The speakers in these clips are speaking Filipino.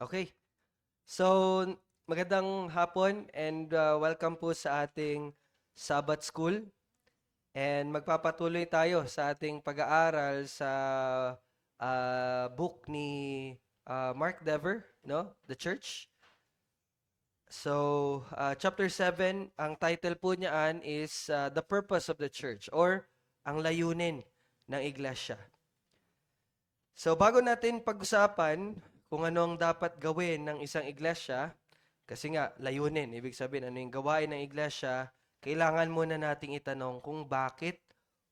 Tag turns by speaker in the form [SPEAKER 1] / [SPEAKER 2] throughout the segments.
[SPEAKER 1] Okay. So, magandang hapon and welcome po sa ating Sabbath School. And magpapatuloy tayo sa ating pag-aaral sa book ni Mark Dever, no? The Church. So, chapter 7, ang title po niyan is The Purpose of the Church or ang layunin ng iglesia. So, bago natin pag-usapan kung ano ang dapat gawin ng isang iglesia, kasi nga, layunin, ibig sabihin, ano yung gawain ng iglesia, kailangan muna nating itanong kung bakit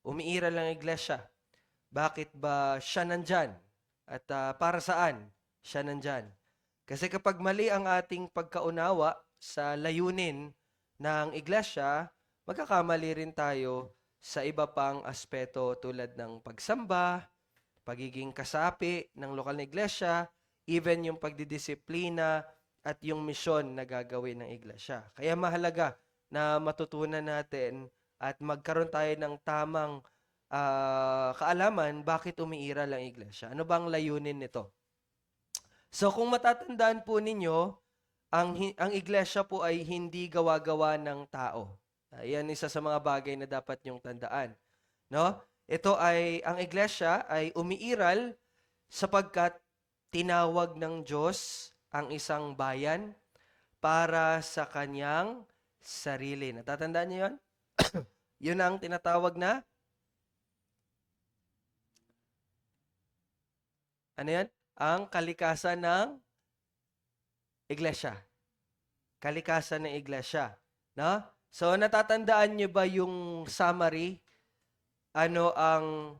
[SPEAKER 1] umiiral ang iglesia. Bakit ba siya nandyan? At para saan siya nandyan? Kasi kapag mali ang ating pagkaunawa sa layunin ng iglesia, magkakamali rin tayo sa iba pang aspeto tulad ng pagsamba, pagiging kasapi ng lokal na iglesia, even yung pagdidisiplina at yung misyon na gagawin ng iglesia. Kaya mahalaga na matutunan natin at magkaroon tayo ng tamang kaalaman bakit umiiral ang iglesia. Ano bang layunin nito? So kung matatandaan po ninyo, ang iglesia po ay hindi gawa-gawa ng tao. Yan isa sa mga bagay na dapat nyong tandaan. No? Ito ay, ang iglesia ay umiiral sapagkat tinawag ng Diyos ang isang bayan para sa kanyang sarili. Natatandaan niyo yun? Yun ang tinatawag na, ano yan? Ang kalikasan ng iglesia. Kalikasan ng iglesia. No? So, natatandaan niyo ba yung summary? Ano ang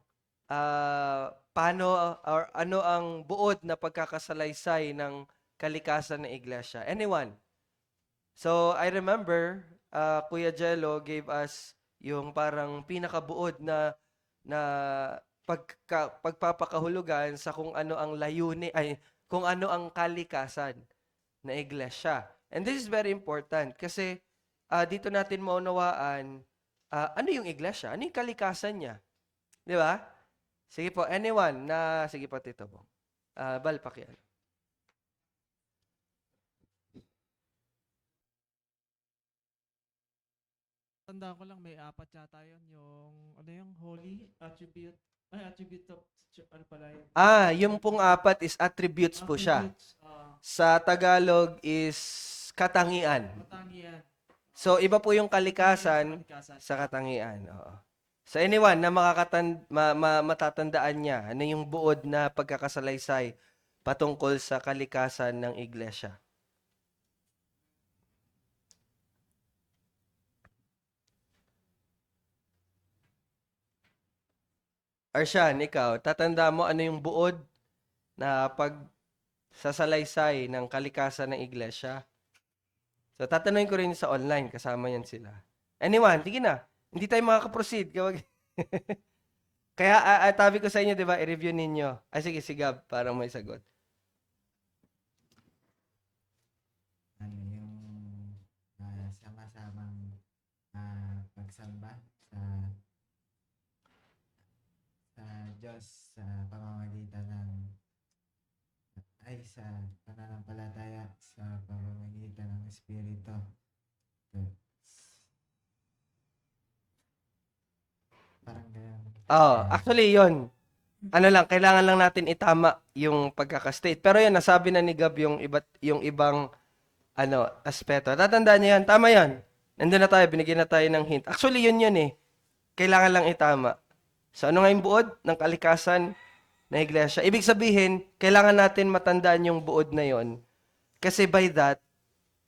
[SPEAKER 1] paano or ano ang buod na pagkakasalaysay ng kalikasan ng iglesia? Anyone? So, I remember Kuya Jello gave us yung parang pinakabuod na pagpapakahulugan sa kung ano ang layunin ay kung ano ang kalikasan na iglesia. And this is very important kasi dito natin maunawaan ano yung iglesia? Ano yung kalikasan niya? Di ba? Sige po, anyone na, sige po, Tito Bong. Bal, pakiano.
[SPEAKER 2] Tandaan ko lang may apat yata yun. Yung, ano yung holy attribute? Ay, attribute of, ano pala yun?
[SPEAKER 1] Yung pong apat is attributes po siya.
[SPEAKER 2] Attributes,
[SPEAKER 1] Sa Tagalog is katangian.
[SPEAKER 2] katangian.
[SPEAKER 1] So, iba po yung kalikasan
[SPEAKER 2] Kalikasan.
[SPEAKER 1] sa katangian. Oo. So, anyone na matatandaan niya, ano yung buod na pagkakasalaysay patungkol sa kalikasan ng iglesia? Arshan, ikaw, tatanda mo ano yung buod na pagsasalaysay ng kalikasan ng iglesia? So, tatanungin ko rin sa online, kasama yan sila. Anyone, sige na. Hindi tayo makakaproceed. Kaya, tabi ko sa inyo, di ba, i-review ninyo. Ay, sige, sigab, parang may sagot.
[SPEAKER 3] Ano yung sama-samang pagsamba sa Diyos sa pamamagitan ng sa pananampalataya sa pamamagitan ng Espiritu. Parang ganyan.
[SPEAKER 1] Actually, yon. Ano lang, kailangan lang natin itama yung pagkakastate. Pero yan, nasabi na ni Gab yung ibang aspeto. Tatandaan niyo yan. Tama yan. Nandun na tayo, binigyan na tayo ng hint. Actually, yun eh. Kailangan lang itama. So, ano nga yung buod ng kalikasan na iglesia? Ibig sabihin, kailangan natin matandaan yung buod na yon. Kasi by that,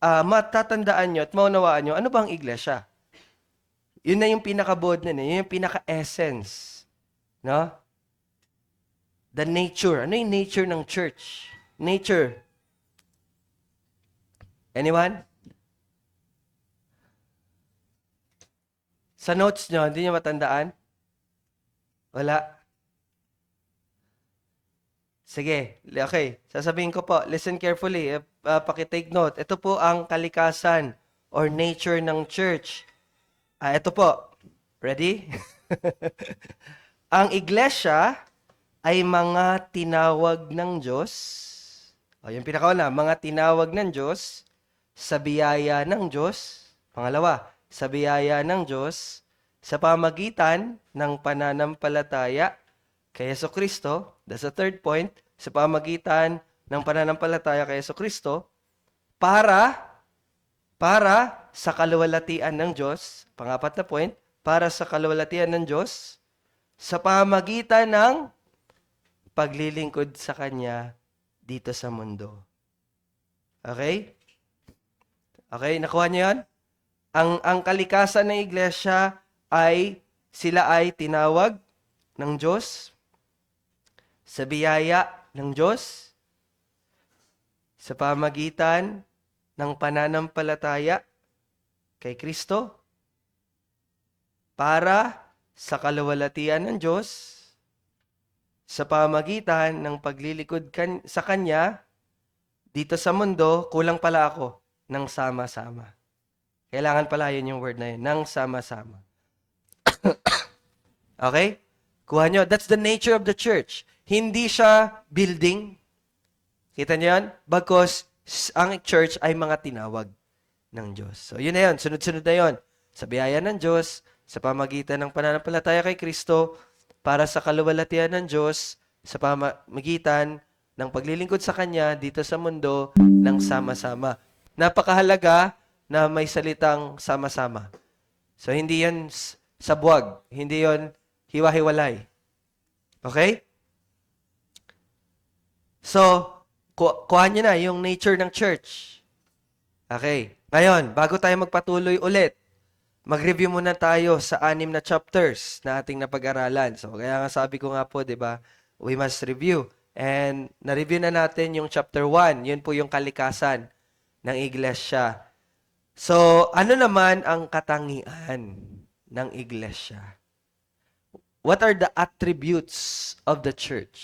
[SPEAKER 1] matatandaan nyo at maunawaan nyo, ano ba ang iglesia? Yun na yung pinakabuod na yun yung pinaka-essence. No? The nature. Ano yung nature ng church? Nature. Anyone? Sa notes nyo, hindi nyo matandaan? Wala. Sige, okay. Sasabihin ko po, listen carefully. Pakitake note. Ito po ang kalikasan or nature ng church. Ito po. Ready? Ang iglesia ay mga tinawag ng Diyos O, yung pinakauna, mga tinawag ng Diyos sa biyaya ng Diyos. Pangalawa, sa biyaya ng Diyos sa pamagitan ng pananampalataya kay Kristo. That's the third point. Sa pamagitan ng pananampalataya kay Kristo para sa kaluwalhatian ng Diyos. Pangapat na point, para sa kaluwalhatian ng Diyos sa pamagitan ng paglilingkod sa Kanya dito sa mundo. Okay? Okay, nakuha niyo yan? Ang kalikasan ng iglesia sila ay tinawag ng Diyos sa biyaya ng Diyos sa pamagitan ng pananampalataya kay Kristo para sa kaluwalhatian ng Diyos sa pamagitan ng paglilikod sa Kanya dito sa mundo. Kulang pala ako, ng sama-sama. Kailangan pala yun yung word na yun, ng sama-sama. Okay? Kuha nyo. That's the nature of the church. Hindi siya building. Kita nyo yan? Because ang church ay mga tinawag ng Diyos. So, yun na yun. Sunod-sunod na yun. Sa biyaya ng Diyos, sa pamagitan ng pananampalataya kay Kristo, para sa kaluwalhatian ng Diyos, sa pamagitan ng paglilingkod sa Kanya dito sa mundo ng sama-sama. Napakahalaga na may salitang sama-sama. So, hindi yan sabuag. Hindi yon hiwa-hiwalay. Okay? So, kuha nyo na yung nature ng church. Okay. Ngayon, bago tayo magpatuloy ulit, mag-review muna tayo sa 6 na chapters na ating napag-aralan. So, kaya nga sabi ko nga po, di ba, we must review. And na-review na natin yung chapter 1. Yun po yung kalikasan ng iglesia. So, ano naman ang katangian ng iglesia? What are the attributes of the church?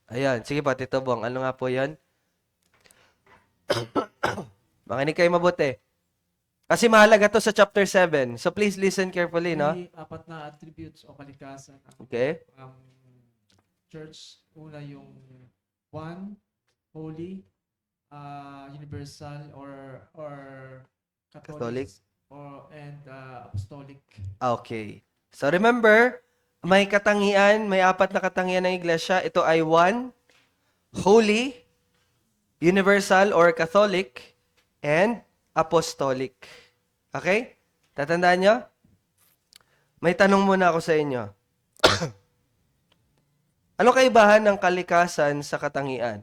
[SPEAKER 1] Ayan, sige po, Tito Bong. Ano nga po yan? Makinig kayo mabuti. Kasi mahalaga to sa chapter 7. So please listen carefully, no?
[SPEAKER 2] May 4 na attributes o kalikasan
[SPEAKER 1] Okay.
[SPEAKER 2] ang church. Una yung one, holy, universal or
[SPEAKER 1] Catholic.
[SPEAKER 2] and apostolic.
[SPEAKER 1] Okay. So remember, may 4 na katangian ng iglesia. Ito ay one, holy, universal or Catholic, and apostolic. Okay? Tatandaan nyo? May tanong muna ako sa inyo. Ano kaibahan ng kalikasan sa katangian?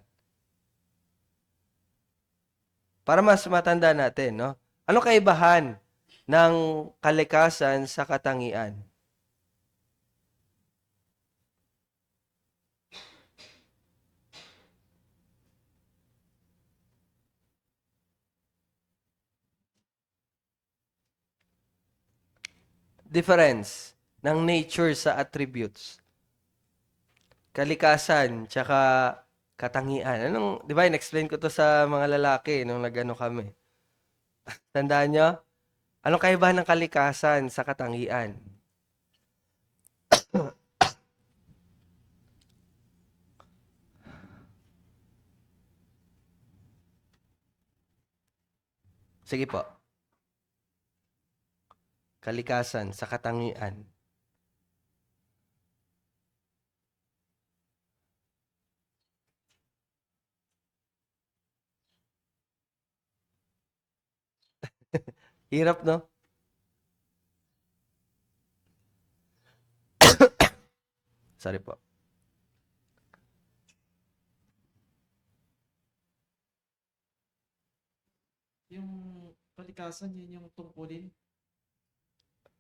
[SPEAKER 1] Para mas matanda natin, no? Ano kaibahan ng kalikasan sa katangian? Difference ng nature sa attributes. Kalikasan, tsaka katangian. Di ba, in-explain ko to sa mga lalaki nung nag-ano kami. Tandaan nyo? Anong kaibahan ng kalikasan sa katangian? Sige po. Kalikasan sa katangian. Hirap, no? Sorry po.
[SPEAKER 2] Yung kalikasan, yun yung tungkulin.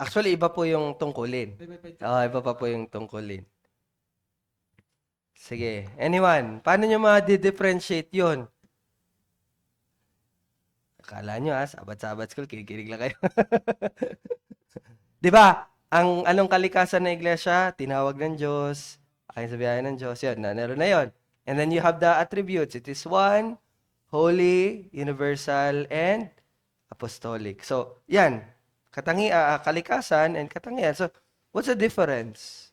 [SPEAKER 1] Actually, iba po yung tungkulin.
[SPEAKER 2] Iba-iba
[SPEAKER 1] Iba pa po yung tungkulin. Sige. Anyone, paano nyo ma-differentiate yun? Akala nyo, sabat-sabat school, kikinig lang kayo. Di ba? Ang anong kalikasan ng iglesia? Tinawag ng Diyos. Ayon sa biyaya ng Diyos. Yun, naroon na yun. And then you have the attributes. It is one, holy, universal, and apostolic. So, yan. Kalikasan and katangian. So, what's the difference?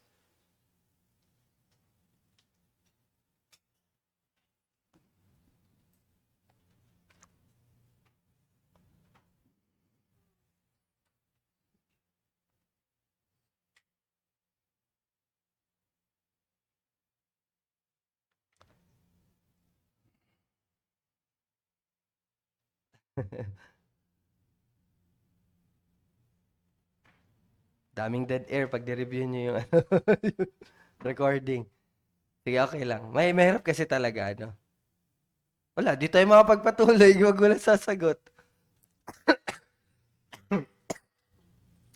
[SPEAKER 1] Daming dead air pag di-review nyo yung yung recording. Sige, okay lang. May mahirap kasi talaga, ano. Wala, di tayo makapagpatuloy. Wag wala sasagot.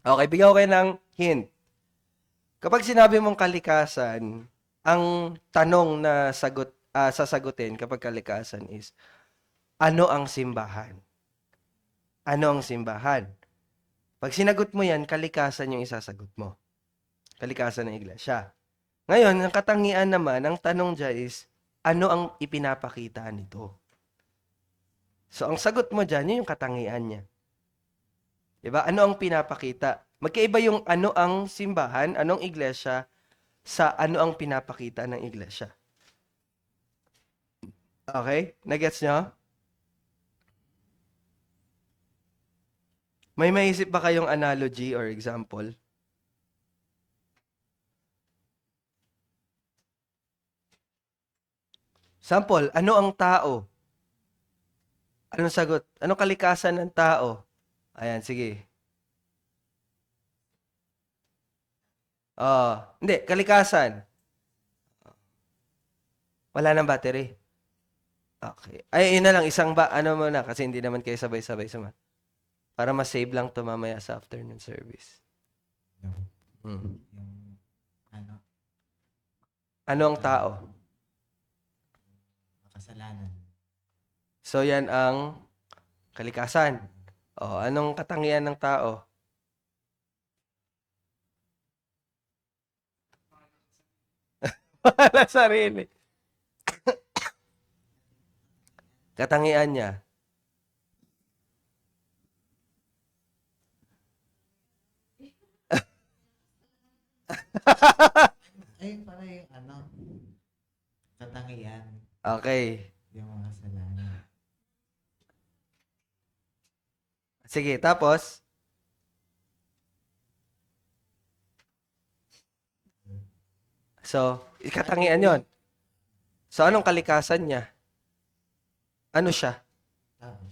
[SPEAKER 1] Okay, bigyan ko kayo ng hint. Kapag sinabi mong kalikasan, ang tanong na sasagutin kapag kalikasan is, ano ang simbahan? Ano ang simbahan? Pag sinagot mo yan, kalikasan yung isasagot mo. Kalikasan ng iglesia. Ngayon, ang katangian naman, ang tanong dyan is, ano ang ipinapakita nito? So, ang sagot mo dyan, yun yung katangian niya. Diba? Ano ang pinapakita? Magkaiba yung ano ang simbahan, anong iglesia, sa ano ang pinapakita ng iglesia. Okay? Nagets nyo? May maisip ba kayong analogy or example? Sample, ano ang tao? Anong sagot? Anong kalikasan ng tao? Ayan, sige. Hindi, kalikasan. Wala nang battery. Okay. Ay, yun na lang, isang ano mo na, kasi hindi naman kayo sabay-sabay sama. Para ma-save lang to mamaya sa afternoon service. Hmm.
[SPEAKER 3] Yung ano,
[SPEAKER 1] Ano ang tao?
[SPEAKER 3] makasalanan.
[SPEAKER 1] So, yan ang kalikasan. Anong katangian ng tao? Wala sarili. Katangian niya.
[SPEAKER 3] Ayun pala yung ano, katangian.
[SPEAKER 1] Okay.
[SPEAKER 3] Yung makasalanan.
[SPEAKER 1] Sige, tapos? So, katangian yon. So, anong kalikasan niya? Ano siya?
[SPEAKER 3] Tao.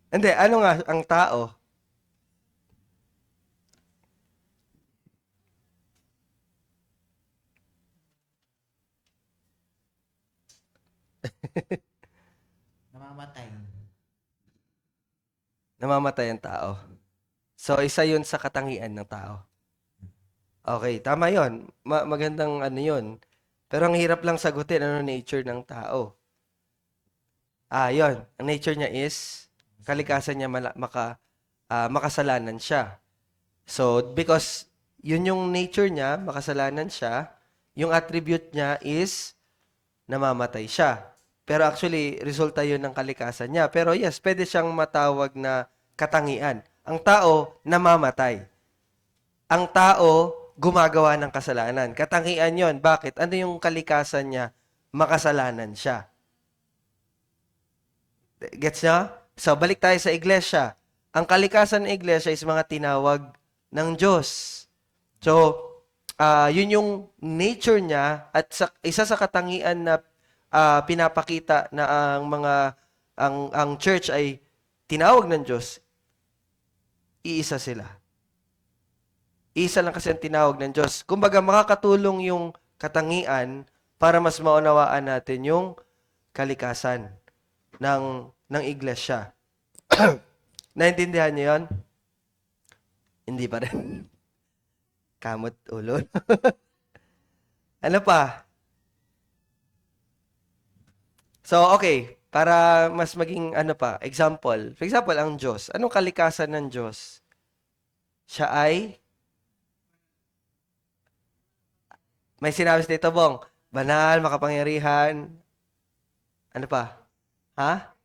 [SPEAKER 1] Hindi, ano nga ang tao?
[SPEAKER 3] Namamatay.
[SPEAKER 1] Namamatay ang tao. So, isa yun sa katangian ng tao. Okay, tama yun. Magandang ano yun. Pero ang hirap lang sagutin ano nature ng tao. Yun. Ang nature niya is, kalikasan niya makasalanan siya. So, because yun yung nature niya, makasalanan siya, yung attribute niya is namamatay siya. Pero actually, resulta yun ng kalikasan niya. Pero yes, pwede siyang matawag na katangian. Ang tao, namamatay. Ang tao, gumagawa ng kasalanan. Katangian yon. Bakit? Ano yung kalikasan niya? Makasalanan siya. Gets niya? So, balik tayo sa iglesia. Ang kalikasan ng iglesia is mga tinawag ng Diyos. So, yun yung nature niya at isa sa katangian na pinapakita na ang church ay tinawag ng Diyos, iisa sila. Isa lang kasi ang tinawag ng Diyos. Kumbaga, makakatulong yung katangian para mas maunawaan natin yung kalikasan ng iglesia. Naintindihan niyo yun? Hindi pa rin. Kamot ulo. Ano pa? So, okay. Para mas maging ano pa, example. For example, ang Diyos. Anong kalikasan ng Diyos? Siya ay may sinabi sa Tito Bong, banal, makapangyarihan. Ano pa? Ha?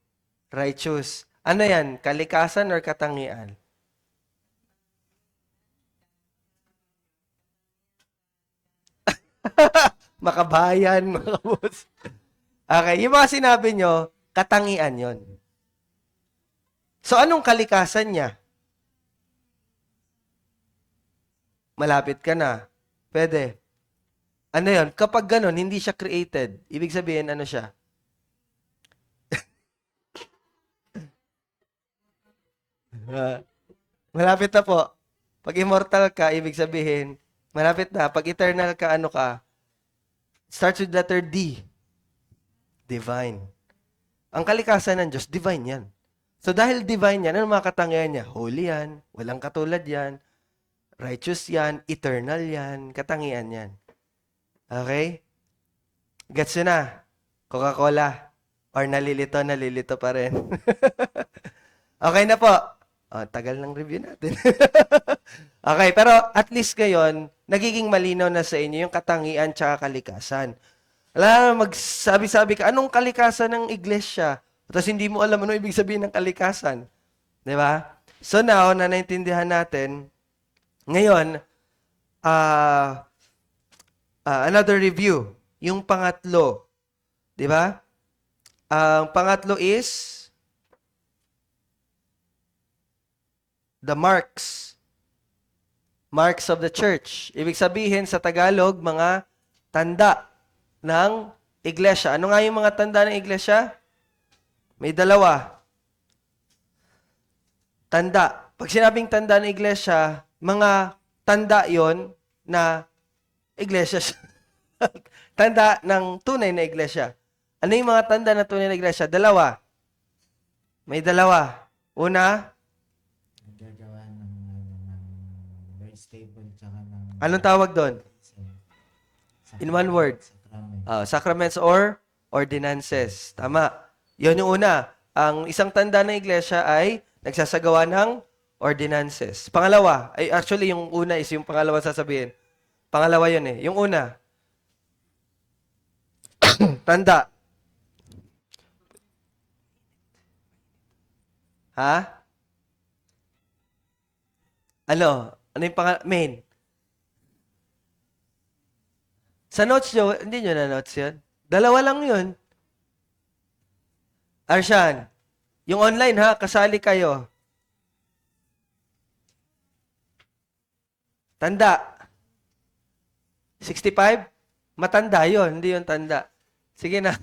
[SPEAKER 1] Righteous. Ano yan? Kalikasan or katangian? Makabayan, makabos. Okay, yung mga sinabi nyo, katangian yon. So, anong kalikasan niya? Malapit ka na. Pwede. Ano yun? Kapag ganun, hindi siya created. Ibig sabihin, ano siya? Ah, malapit na po. Pag immortal ka, ibig sabihin, malapit na. Pag eternal ka, ano ka? Starts with letter D. Divine. Ang kalikasan ng Diyos, divine yan. So dahil divine yan, ano mga katangian niya? Holy yan, walang katulad yan, righteous yan, eternal yan, katangian yan. Okay? Gets nyo na? Coca-Cola. Or nalilito pa rin. Okay na po. Oh, tagal ng review natin. Okay, pero at least ngayon, nagiging malinaw na sa inyo yung katangian tsaka kalikasan. Wala na magsabi-sabi ka, anong kalikasan ng iglesia? Tapos hindi mo alam ano ibig sabihin ng kalikasan. Di ba? So now, na naintindihan natin, ngayon, another review. Yung pangatlo. Di ba? Ang pangatlo is the marks. Marks of the church. Ibig sabihin sa Tagalog, mga tanda ng iglesia. Ano nga yung mga tanda ng iglesia? May dalawa. Tanda. Pag sinabing tanda ng iglesia, mga tanda yon na iglesia siya. Tanda ng tunay na iglesia. Ano yung mga tanda ng tunay na iglesia? Dalawa. May dalawa. Una,
[SPEAKER 3] Naggagawa ng very stable tsaka ng
[SPEAKER 1] anong tawag doon? In one word.
[SPEAKER 3] Sacrament.
[SPEAKER 1] Sacraments or ordinances. Tama. Yon yung una. Ang isang tanda ng iglesia ay nagsasagawa ng ordinances. Pangalawa, ay actually yung una is yung pangalawa sasabihin. Pangalawa yun eh. Yung una, tanda. Ha? Ano? Ano yung main? Sa notes nyo, hindi nyo na notes yun. Dalawa lang yun. Arshan, yung online ha, kasali kayo. Tanda. 65? Matanda yon, hindi yung tanda. Sige na.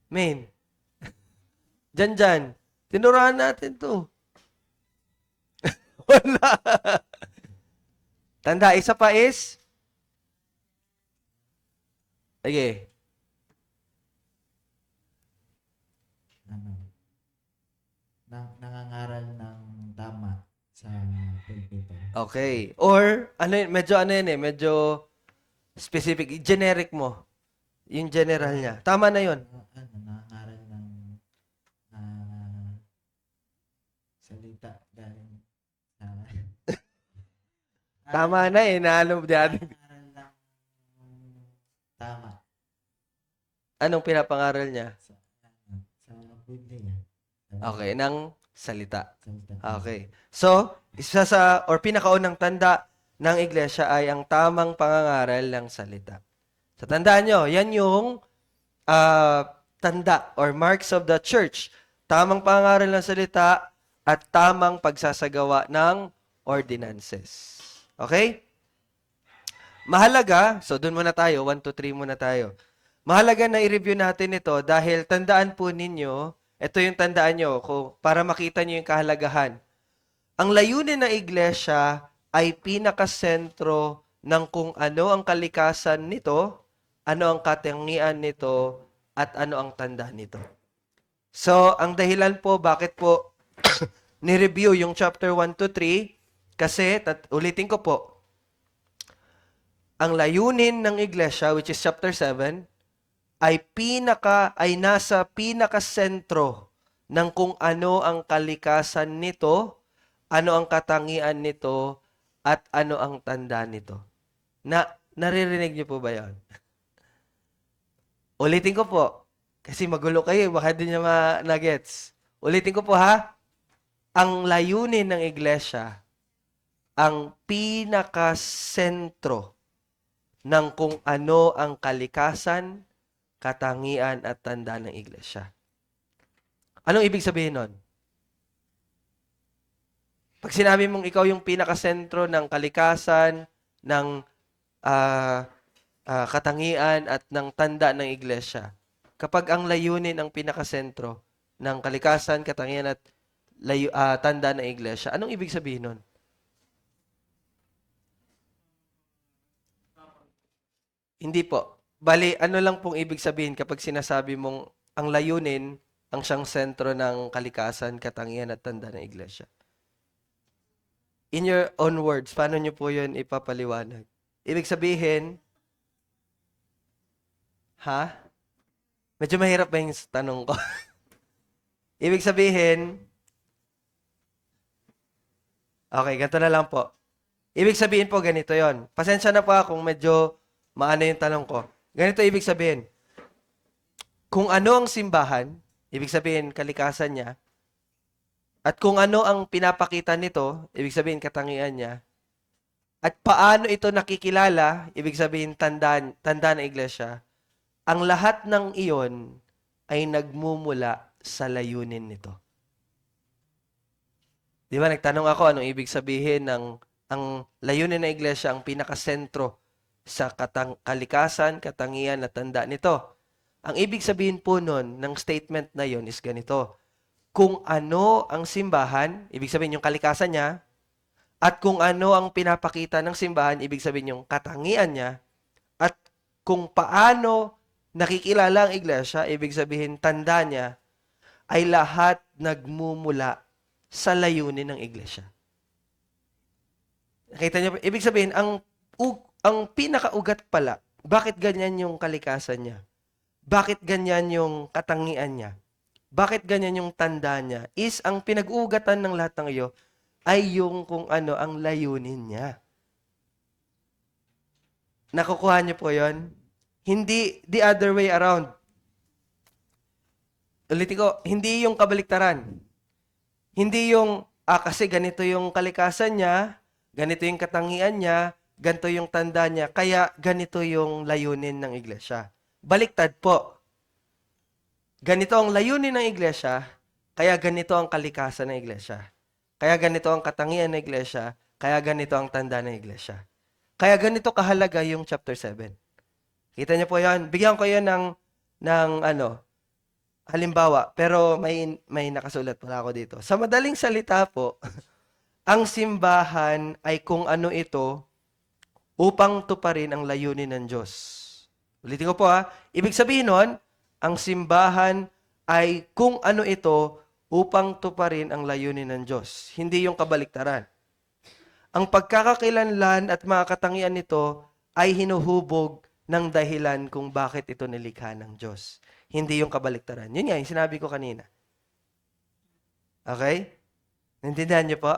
[SPEAKER 1] Main. Dyan. Tinurahan natin to. Wala. Tanda, isa pa is? Sige.
[SPEAKER 3] Nangangaral ng tama sa pulpito.
[SPEAKER 1] Okay. Or, medyo medyo specific. Generic mo. Yung general niya. Tama na yun.
[SPEAKER 3] Nangangaral ng salita galing sa
[SPEAKER 1] Tama na eh. Naano dati.
[SPEAKER 3] nangangaral ng tama
[SPEAKER 1] Anong pinapangaral niya?
[SPEAKER 3] sa Biblia.
[SPEAKER 1] Okay. Ng salita.
[SPEAKER 3] Salita.
[SPEAKER 1] Okay. So, isa sa, or pinakaunang tanda ng iglesia ay ang tamang pangangaral ng salita. So, tandaan nyo, yan yung tanda or marks of the church. Tamang pangangaral ng salita at tamang pagsasagawa ng ordinances. Okay? Mahalaga, so doon muna tayo, 1, 2, 3 muna tayo. Mahalaga na i-review natin ito dahil tandaan po ninyo, ito yung tandaan nyo para makita nyo yung kahalagahan. Ang layunin ng iglesia ay pinakasentro ng kung ano ang kalikasan nito, ano ang katangian nito, at ano ang tanda nito. So, ang dahilan po bakit po ni-review yung chapter 1 to 3, kasi, ulitin ko po, ang layunin ng iglesia, which is chapter 7, ay nasa pinakasentro ng kung ano ang kalikasan nito, ano ang katangian nito, at ano ang tanda nito. Naririnig niyo po ba yan? Ulitin ko po, kasi magulo kayo, baka din niya ma-nuggets. Ulitin ko po ha, ang layunin ng iglesia, ang pinakasentro ng kung ano ang kalikasan, katangian at tanda ng iglesia. Anong ibig sabihin nun? Pag sinabi mong ikaw yung pinakasentro ng kalikasan, ng katangian at ng tanda ng iglesia. Kapag ang layunin ang pinakasentro ng kalikasan, katangian at tanda ng iglesia, anong ibig sabihin nun? Hindi po. Bali, ano lang pong ibig sabihin kapag sinasabi mong ang layunin ang siyang sentro ng kalikasan, katangian at tanda ng iglesia? In your own words, paano nyo po yun ipapaliwanag? Ibig sabihin, ha? Medyo mahirap ba yung tanong ko? Ibig sabihin, okay, ganito na lang po. Ibig sabihin po, ganito yon. Pasensya na po kung medyo maano yung tanong ko. Ganito ibig sabihin. Kung ano ang simbahan, ibig sabihin kalikasan niya, at kung ano ang pinapakita nito, ibig sabihin katangian niya, at paano ito nakikilala, ibig sabihin tanda ng iglesia, ang lahat ng iyon ay nagmumula sa layunin nito. Di ba, nagtanong ako anong ibig sabihin ng ang layunin ng iglesia, ang pinakasentro sa kalikasan, katangian at tanda nito. Ang ibig sabihin po nun ng statement na yon is ganito. Kung ano ang simbahan, ibig sabihin yung kalikasan niya, at kung ano ang pinapakita ng simbahan, ibig sabihin yung katangian niya, at kung paano nakikilala ang iglesia, ibig sabihin tanda niya, ay lahat nagmumula sa layunin ng iglesia. Nakita niyo, ibig sabihin, ang pinakaugat pala, bakit ganyan yung kalikasan niya? Bakit ganyan yung katangian niya? Bakit ganyan yung tanda niya? Is ang pinag-ugatan ng lahat ng iyo ay yung kung ano ang layunin niya. Nakukuha niyo po yon? Hindi the other way around. Ulitin ko, hindi yung kabaliktaran. Hindi yung, kasi ganito yung kalikasan niya, ganito yung katangian niya, ganito yung tanda niya, kaya ganito yung layunin ng iglesia. Baliktad po. Ganito ang layunin ng iglesia, kaya ganito ang kalikasan ng iglesia. Kaya ganito ang katangian ng iglesia, kaya ganito ang tanda ng iglesia. Kaya ganito kahalaga yung chapter 7. Kita niyo po yan? Bigyan ko yan ng halimbawa, pero may nakasulat pala ako dito. Sa madaling salita po, ang simbahan ay kung ano ito upang tuparin ang layunin ng Diyos. Ulitin ko po ibig sabihin nun, ang simbahan ay kung ano ito upang tuparin ang layunin ng Diyos. Hindi yung kabaliktaran. Ang pagkakakilanlan at mga katangian nito ay hinuhubog ng dahilan kung bakit ito nilikha ng Diyos. Hindi yung kabaliktaran. Yun nga, yung sinabi ko kanina. Okay? Naintindihan niyo po?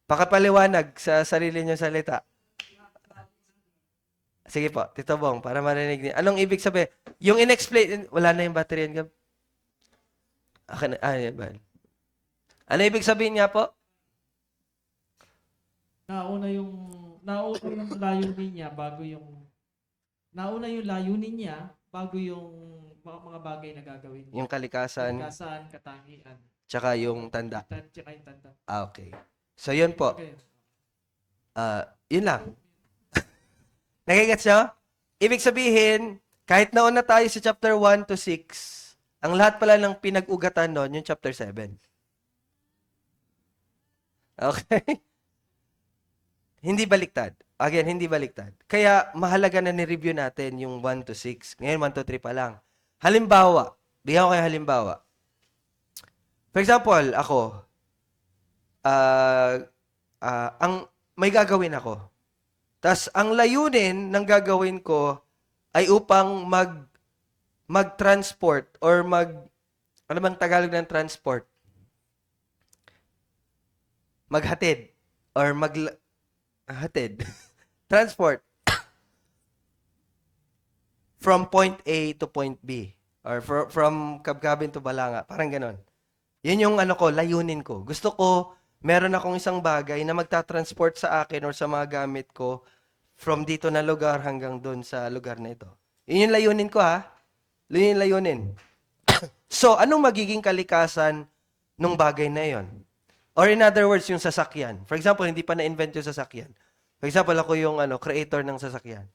[SPEAKER 1] Pakapaliwanag sa sarili niyo salita. Sige po, Tito Bong, para marinig niyo. Anong ibig sabihin? Yung in-explain, wala na yung battery yan. Yan ba? Ano ibig sabihin nga po?
[SPEAKER 2] Nauna yung layunin niya bago yung mga bagay na gagawin niya.
[SPEAKER 1] Yung kalikasan,
[SPEAKER 2] Kalikasan, katangian,
[SPEAKER 1] tsaka yung tanda.
[SPEAKER 2] tsaka yung tanda.
[SPEAKER 1] Okay. So, yun po.
[SPEAKER 2] Okay.
[SPEAKER 1] Yun lang. Nakigets nyo? Ibig sabihin, kahit nauna tayo sa chapter 1 to 6, ang lahat pala ng pinag-ugatan nun, yung chapter 7. Okay? Hindi baliktad. Again, hindi baliktad. Kaya, mahalaga na ni-review natin yung 1 to 6. Ngayon, 1 to 3 pa lang. Halimbawa, bigyan ko kayo halimbawa. For example, ako, may gagawin ako. Tas ang layunin ng gagawin ko ay upang mag-transport or ano bang Tagalog ng transport? Maghatid or hatid. Transport from point A to point B or from Kabgabin to Balanga, parang ganon. Yun yung layunin ko. Gusto ko meron akong isang bagay na magta-transport sa akin or sa mga gamit ko from dito na lugar hanggang doon sa lugar na ito. Yun yung layunin ko Yun yung layunin. So, anong magiging kalikasan nung bagay na yon? Or in other words, yung sasakyan. For example, hindi pa na-invent yung sasakyan. For example, ako yung creator ng sasakyan.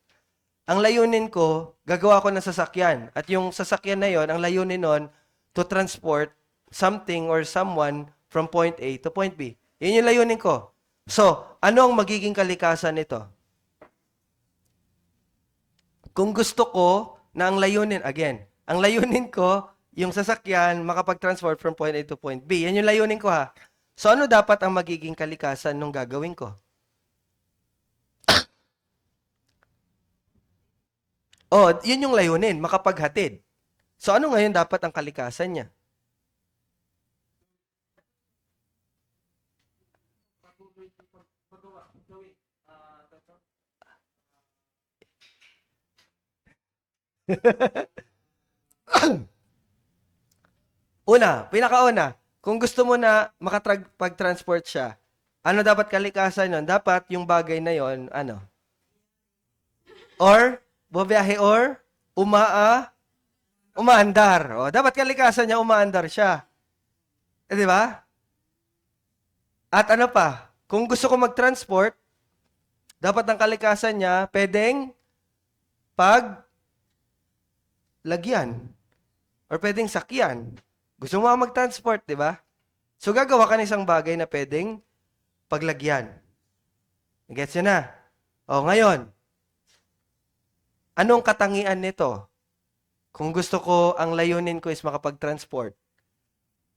[SPEAKER 1] Ang layunin ko, gagawa ko ng sasakyan. At yung sasakyan na yon, ang layunin nun, to transport something or someone from point A to point B. Yun yung layunin ko. So, ano ang magiging kalikasan nito? Kung gusto ko na ang layunin, again, ang layunin ko, yung sasakyan, makapag-transport from point A to point B. Yan yung layunin ko ha. So, ano dapat ang magiging kalikasan nung gagawin ko? Oh, yun yung layunin, makapaghatid. So, ano ngayon dapat ang kalikasan niya? Pinakauna, kung gusto mo na makapag-transport siya, ano dapat kalikasan nun? Dapat yung bagay na yon, or, bubiyahe or, umaandar. O, dapat kalikasan niya, umaandar siya. Di ba? At ano pa? Kung gusto ko mag-transport, dapat ang kalikasan niya, pwedeng lagyan. Or pwedeng sakyan. Gusto mo mag-transport, di ba? So, gagawa ka ng isang bagay na pwedeng paglagyan. Gets yun na? O, ngayon, anong katangian nito? Kung gusto ko, ang layunin ko is makapag-transport.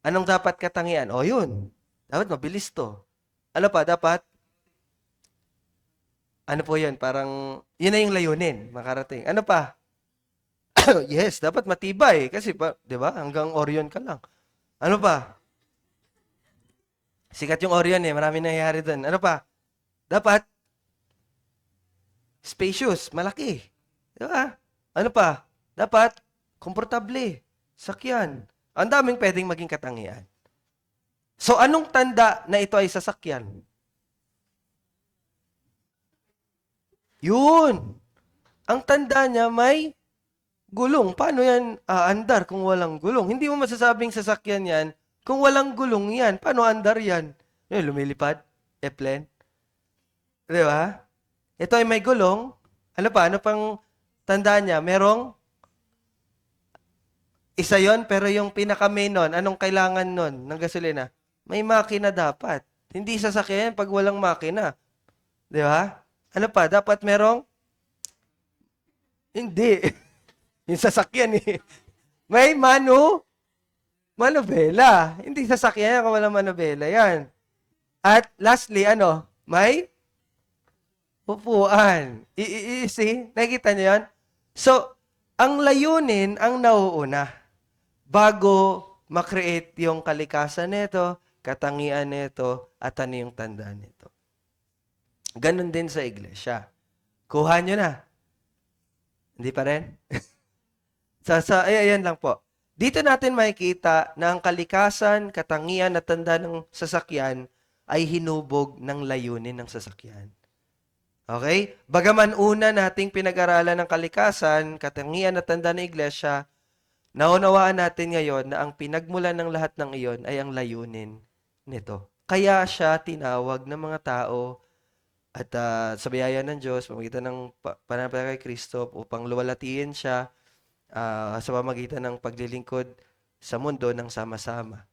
[SPEAKER 1] Anong dapat katangian? O, yun. Dapat mabilis to. Ano pa? Dapat? Ano po yun? Parang, yun na yung layunin, makarating. Ano pa? Yes, dapat matibay. Kasi, di ba? Hanggang Orion ka lang. Ano pa? Sikat yung Orion eh. Marami nangyayari doon. Ano pa? Dapat spacious, malaki. Di ba? Ano pa? Dapat komportable, sakyan. Ang daming pwedeng maging katangian. So, anong tanda na ito ay sasakyan? Yun. Ang tanda niya may gulong. Paano yan aandar kung walang gulong? Hindi mo masasabing sasakyan yan kung walang gulong yan. Paano andar yan? Lumilipad? Airplane? Di ba? Ito ay may gulong. Ano pa? Ano pang tanda niya? Merong isa yon, pero yung pinaka-main nun, anong kailangan nun ng gasolina? May makina dapat. Hindi sasakyan pag walang makina. Di ba? Ano pa? Dapat merong? Hindi. Yung sasakyan eh. May manubela. Hindi sasakyan yan kung walang manubela yan. At lastly, may upuan. See? Nakikita niyo yan? So, ang layunin ang nauuna bago makreate yung kalikasan nito, katangian nito, at ano yung tanda nito. Ganon din sa iglesia. Kuha nyo na. Hindi pa rin? Ayan lang po. Dito natin makikita na ang kalikasan, katangian at tanda ng sasakyan ay hinubog ng layunin ng sasakyan. Okay? Bagaman una nating pinag-aralan ng kalikasan, katangian at tanda ng iglesia, naunawaan natin ngayon na ang pinagmulan ng lahat ng iyon ay ang layunin nito. Kaya siya tinawag ng mga tao at sa biyaya ng Diyos, pamagitan ng pananampalataya kay Kristo upang luwalhatiin siya sa pamagitan ng paglilingkod sa mundo ng sama-sama.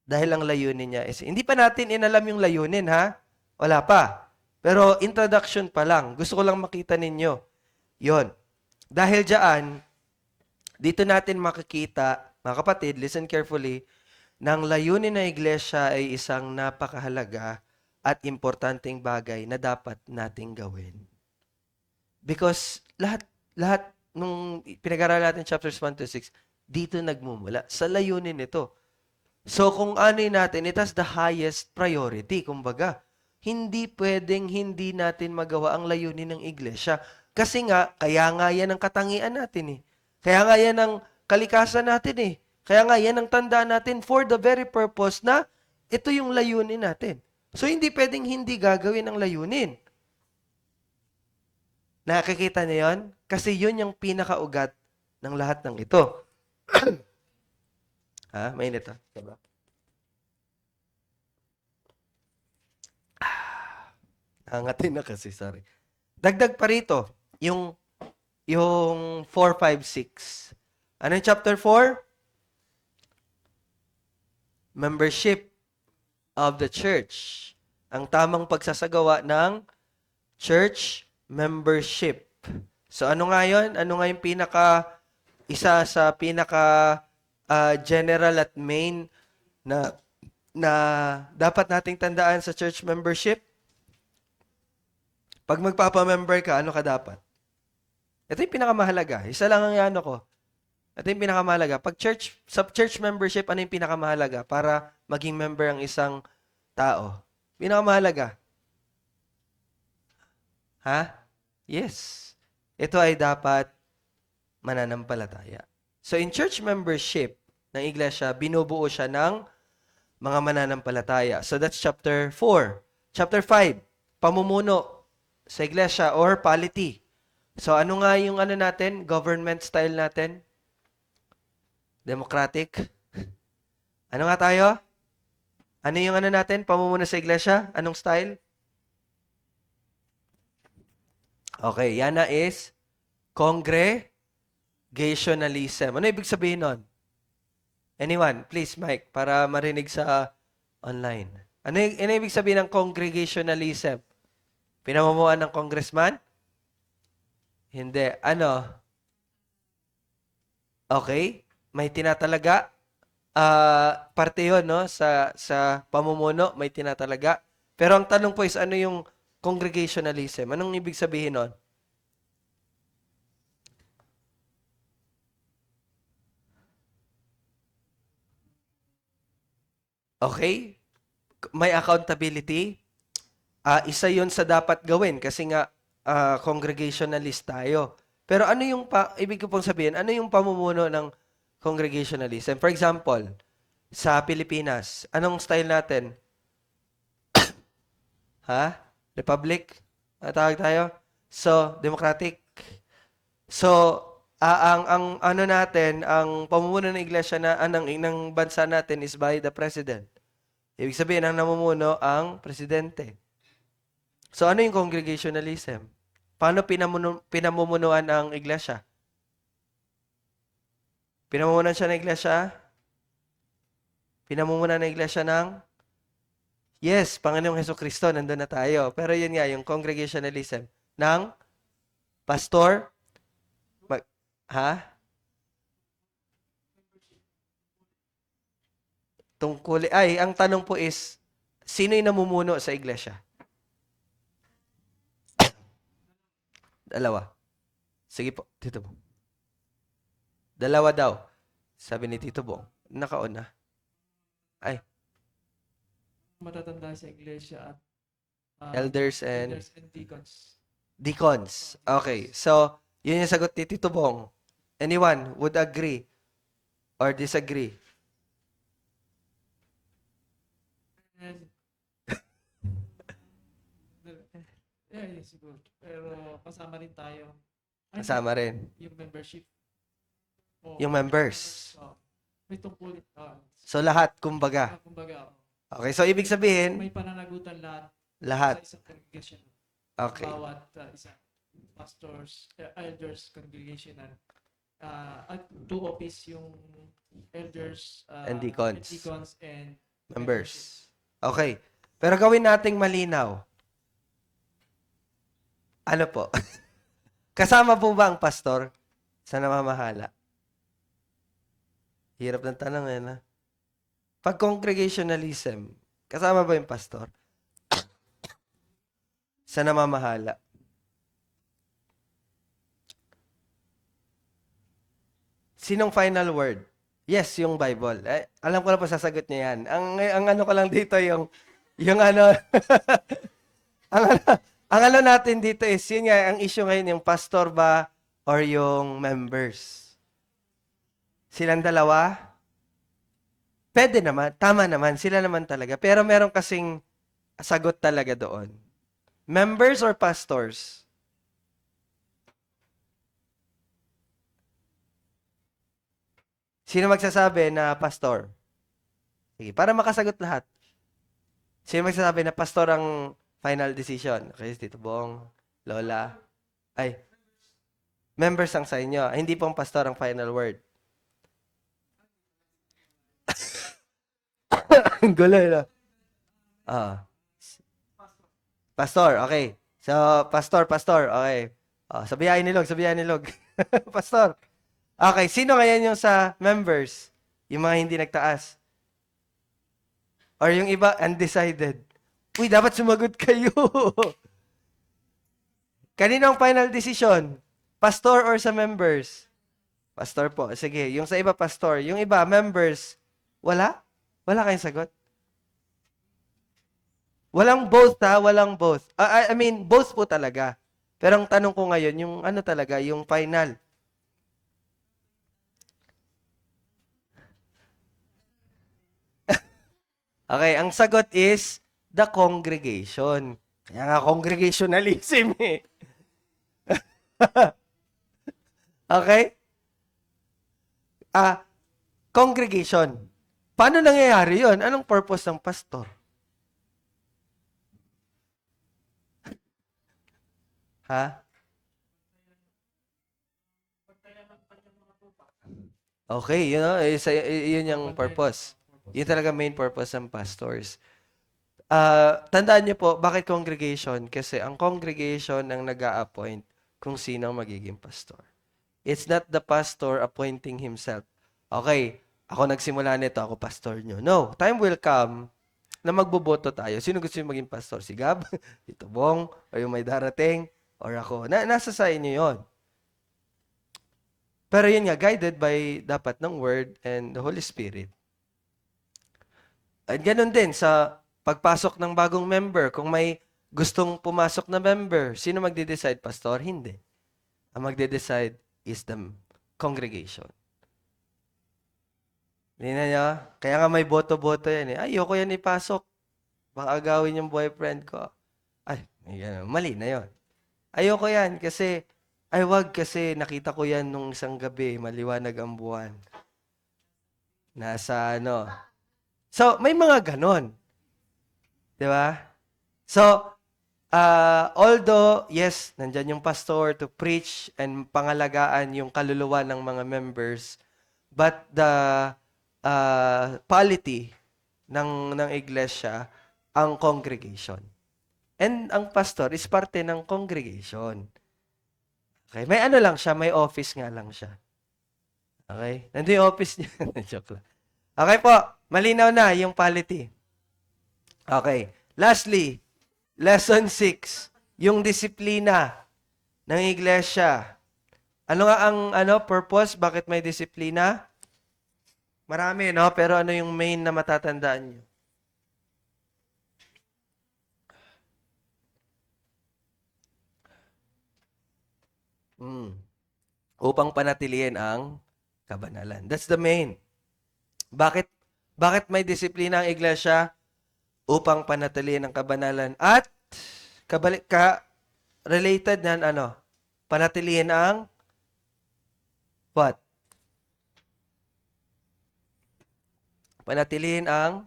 [SPEAKER 1] Dahil ang layunin niya is, hindi pa natin inalam yung layunin ha? Wala pa. Pero introduction pa lang. Gusto ko lang makita ninyo. Yon. Dahil diyan, dito natin makikita, mga kapatid, listen carefully, na ang layunin ng iglesia ay isang napakahalaga at importanteng bagay na dapat nating gawin. Because lahat nung pinag-aralan natin chapters 1 to 6, dito nagmumula sa layunin nito. So kung ano natin, it has the highest priority. Kumbaga, hindi pwedeng hindi natin magawa ang layunin ng iglesia. Kasi nga, kaya nga yan ang katangian natin eh. Kaya nga yan ang kalikasan natin eh. Kaya nga yan ang tanda natin for the very purpose na ito yung layunin natin. So hindi pwedeng hindi gagawin ang layunin. Nakikita niyo yun? Kasi yun yung pinakaugat ng lahat ng ito. Mainit ha? Diba? Hangatin na kasi, sorry. Dagdag pa rito, yung 4, 5, 6. Ano yung chapter 4? Membership of the church. Ang tamang pagsasagawa ng church membership. So ano nga yun? Ano nga yung isa sa pinaka general at main na dapat nating tandaan sa church membership? Pag magpapa-member ka, ano ka dapat? Ito yung pinakamahalaga. Isa lang ang ano ko. Ito yung pinakamahalaga. Sa church membership, ano yung pinakamahalaga para maging member ang isang tao? Pinakamahalaga. Ha? Yes. Ito ay dapat mananampalataya. So in church membership ng iglesia, binubuo siya ng mga mananampalataya. So that's chapter 4. Chapter 5, pamumuno sa iglesia or polity. So ano nga yung natin, government style natin? Democratic. Ano nga tayo? Ano yung natin, pamumuno sa iglesia? Anong style? Okay, yan na is congregationalism. Ano ibig sabihin nun? Anyone, please, Mike, para marinig sa online. Ano ibig sabihin ng congregationalism? Pinamumuan ng congressman? Hindi. Ano? Okay. May tinatalaga. Parte yun, no? Sa pamumuno, may tinatalaga. Pero ang tanong po is, ano yung congregationalism? Anong ibig sabihin nun? Okay? May accountability. Isa yun sa dapat gawin kasi nga congregationalist tayo. Pero ano yung ibig ko pong sabihin, ano yung pamumuno ng congregationalism? For example, sa Pilipinas, anong style natin? Ha? Republic? Tawag tayo? So, democratic. So, ang ano natin, ang pamumuno ng iglesia ng bansa natin is by the president. Ibig sabihin, ang namumuno ang presidente. So, ano yung congregationalism? Paano pinamumunuan ang iglesia? Pinamumunuan siya ng iglesia? Pinamumunuan ng iglesia ng yes, Panginoong Hesukristo, nandun na tayo. Pero yun nga, yung congregationalism ng pastor, ang tanong po is, sino yung namumuno sa iglesia? Dalawa. Sige po, Tito Bong. Dalawa daw. Sabi ni Tito Bong. Nakauna. Ay,
[SPEAKER 2] Matatanda sa iglesia at
[SPEAKER 1] elders and
[SPEAKER 2] deacons.
[SPEAKER 1] deacons. Okay. So, yun yung sagot ni Tito Bong. Anyone would agree or disagree?
[SPEAKER 2] And, siguro. Pero kasama rin tayo.
[SPEAKER 1] Kasama rin.
[SPEAKER 2] Yung membership.
[SPEAKER 1] Yung members.
[SPEAKER 2] May tungkulin.
[SPEAKER 1] So, lahat, kumbaga.
[SPEAKER 2] Kumbaga,
[SPEAKER 1] Okay. So, ibig sabihin,
[SPEAKER 2] may pananagutan
[SPEAKER 1] lahat.
[SPEAKER 2] sa isang congregation.
[SPEAKER 1] Okay.
[SPEAKER 2] Bawat isang pastors, elders, congregational. At two office yung elders
[SPEAKER 1] And deacons.
[SPEAKER 2] and
[SPEAKER 1] Members. Okay. Pero gawin nating malinaw. Ano po? Kasama po ba ang pastor sa namamahala? Hirap ng tanong na. Pag congregationalism, kasama ba yung pastor sa namamahala? Sinong final word? Yes, yung Bible. Alam ko na po sasagot niya yan. Ang ano ko lang dito, yung ano, ang ano natin dito is, yun nga, ang issue ngayon, yung pastor ba or yung members? Silang dalawa? Pwede naman, tama naman, sila naman talaga. Pero meron kasing sagot talaga doon. Members or pastors? Sino magsasabi na pastor? Sige, para makasagot lahat. Sino magsasabi na pastor ang Final decision. Okay, Tito Bong, Lola. Ay, members ang sa inyo. Hindi pong pastor ang final word. Ang gulo, no? Ah. Pastor, okay. So, pastor, okay. Sabihin nilog. Pastor. Okay, sino ngayon yung sa members? Yung mga hindi nagtaas? Or yung iba, undecided? Uy, dapat sumagot kayo. Kanino ang final decision? Pastor or sa members? Pastor po. Sige, yung sa iba, pastor. Yung iba, members. Wala? Wala kayong sagot? Walang both ha, walang both. I mean, both po talaga. Pero ang tanong ko ngayon, yung ano talaga, yung final. Okay, ang sagot is the congregation. Kaya nga congregationalism eh. Okay? Congregation. Paano nangyayari yon? Anong purpose ng pastor? Ha? Okay, yun yung purpose. Yun talaga main purpose ng pastors. Tandaan niyo po, bakit congregation? Kasi ang congregation ang nag-a-appoint kung sino ang magiging pastor. It's not the pastor appointing himself. Okay, ako nagsimula nito, ako pastor nyo. No, time will come na magboboto tayo. Sino gusto yung maging pastor? Si Gab? Tito Bong? O yung may darating? Or ako? Nasa sa inyo yun. Pero yun nga, guided by dapat ng Word and the Holy Spirit. At ganun din sa pagpasok ng bagong member. Kung may gustong pumasok na member, sino magde-decide, pastor? Hindi. Ang magde-decide is the congregation. Hindi na niya? Kaya nga may boto-boto yan eh. Ayoko yan ipasok. Baka agawin yung boyfriend ko. Ay, mali na yon. Ayoko yan kasi, wag kasi nakita ko yan nung isang gabi, maliwanag ang buwan. Nasa ano. So, may mga ganon. Di ba? So, although, yes, nandyan yung pastor to preach and pangalagaan yung kaluluwa ng mga members, but the polity ng iglesia, ang congregation. And ang pastor is parte ng congregation. Okay, may ano lang siya, may office nga lang siya. Okay? Nandun yung office niya. Joke lang. Okay po, malinaw na yung polity. Okay. Lastly, lesson 6, yung disiplina ng iglesia. Ano nga ang purpose? Bakit may disiplina? Marami, no? Pero ano yung main na matatandaan nyo? Upang panatilihin ang kabanalan. That's the main. Bakit may disiplina ang iglesia? Upang panatilihin ang kabanalan. At, related nan, panatilihin ang what? Panatilihin ang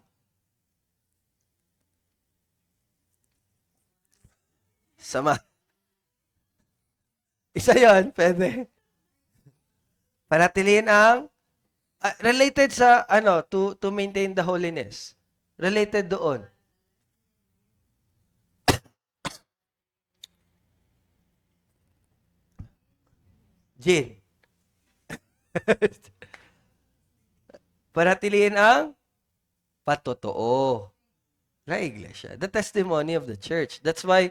[SPEAKER 1] sama. Isa yon, pwede. Panatilihin ang related sa to maintain the holiness. Related doon. Jin. Panatilihin ang patotoo na iglesia. The testimony of the church. That's why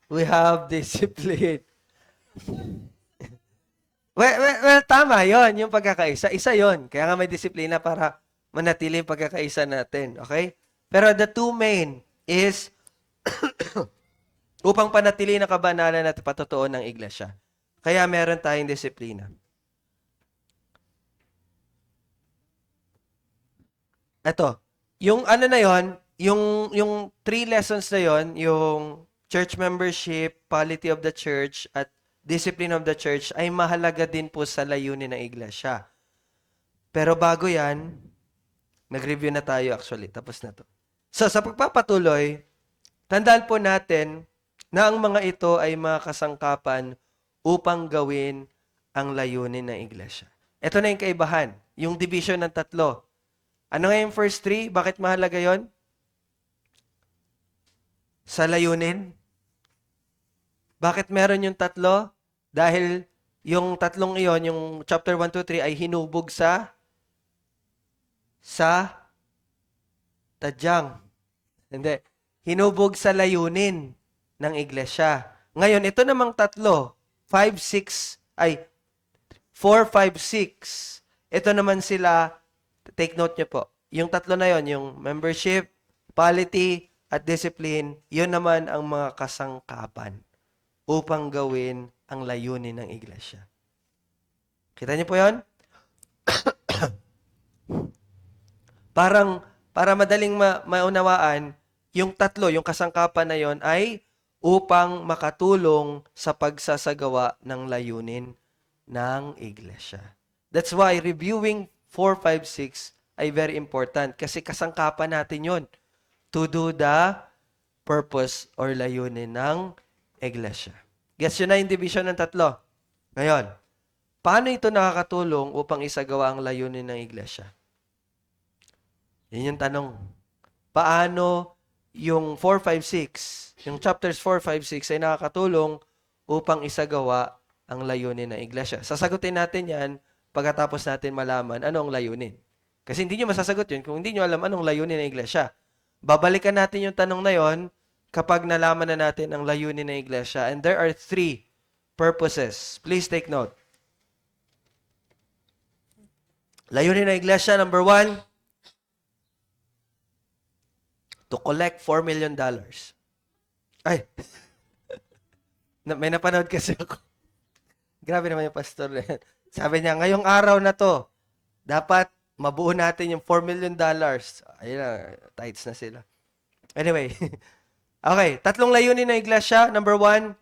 [SPEAKER 1] we have discipline. Well, tama yon, yung pagkakaisa. Isa yon. Kaya nga may disiplina para manatili yung pagkakaisa natin. Okay? Pero the two main is upang panatili na kabanalan at patotoo ng iglesia. Kaya meron tayong disiplina. Ito, yung na yon, yung 3 lessons na yon, yung church membership, polity of the church, at discipline of the church ay mahalaga din po sa layunin ng iglesia. Pero bago yan, nag-review na tayo actually. Tapos na to. So, sa pagpapatuloy, tandaan po natin na ang mga ito ay mga kasangkapan upang gawin ang layunin ng iglesia. Ito na yung kaibahan, yung division ng tatlo. Ano nga yung first three? Bakit mahalaga yon? Sa layunin. Bakit meron yung tatlo? Dahil yung tatlong iyon, yung chapter 1, 2, 3 ay hinubog sa tadyang. Hindi. Hinubog sa layunin ng iglesia. Ngayon, ito namang tatlo, 5, 6, ay 4, 5, 6. Ito naman sila, take note nyo po. Yung tatlo na yon, yung membership, polity, at discipline, yun naman ang mga kasangkapan upang gawin ang layunin ng iglesia. Kita niyo po yon? Para madaling maunawaan, yung tatlo, yung kasangkapan na yon ay upang makatulong sa pagsasagawa ng layunin ng iglesia. That's why reviewing 4, 5, 6 ay very important kasi kasangkapan natin yon to do the purpose or layunin ng iglesia. Gets yun na yung division ng tatlo. Ngayon, paano ito nakakatulong upang isagawa ang layunin ng iglesia? Yun yung tanong. Paano yung 4, 5, 6, yung chapters 4, 5, 6 ay nakakatulong upang isagawa ang layunin ng iglesia? Sasagutin natin yan pagkatapos natin malaman ano ang layunin. Kasi hindi nyo masasagot yun kung hindi nyo alam anong layunin ng iglesia. Babalikan natin yung tanong na yon kapag nalaman na natin ang layunin ng iglesia. And there are 3 purposes. Please take note. Layunin ng iglesia, number 1, to collect $4 million. Ay, may napanood kasi ako. Grabe naman yung pastor na yan. Sabi niya, ngayong araw na to, dapat mabuo natin yung $4 million. Ayun na, tights na sila. Anyway, okay, 3 layunin ng iglesia. Number 1,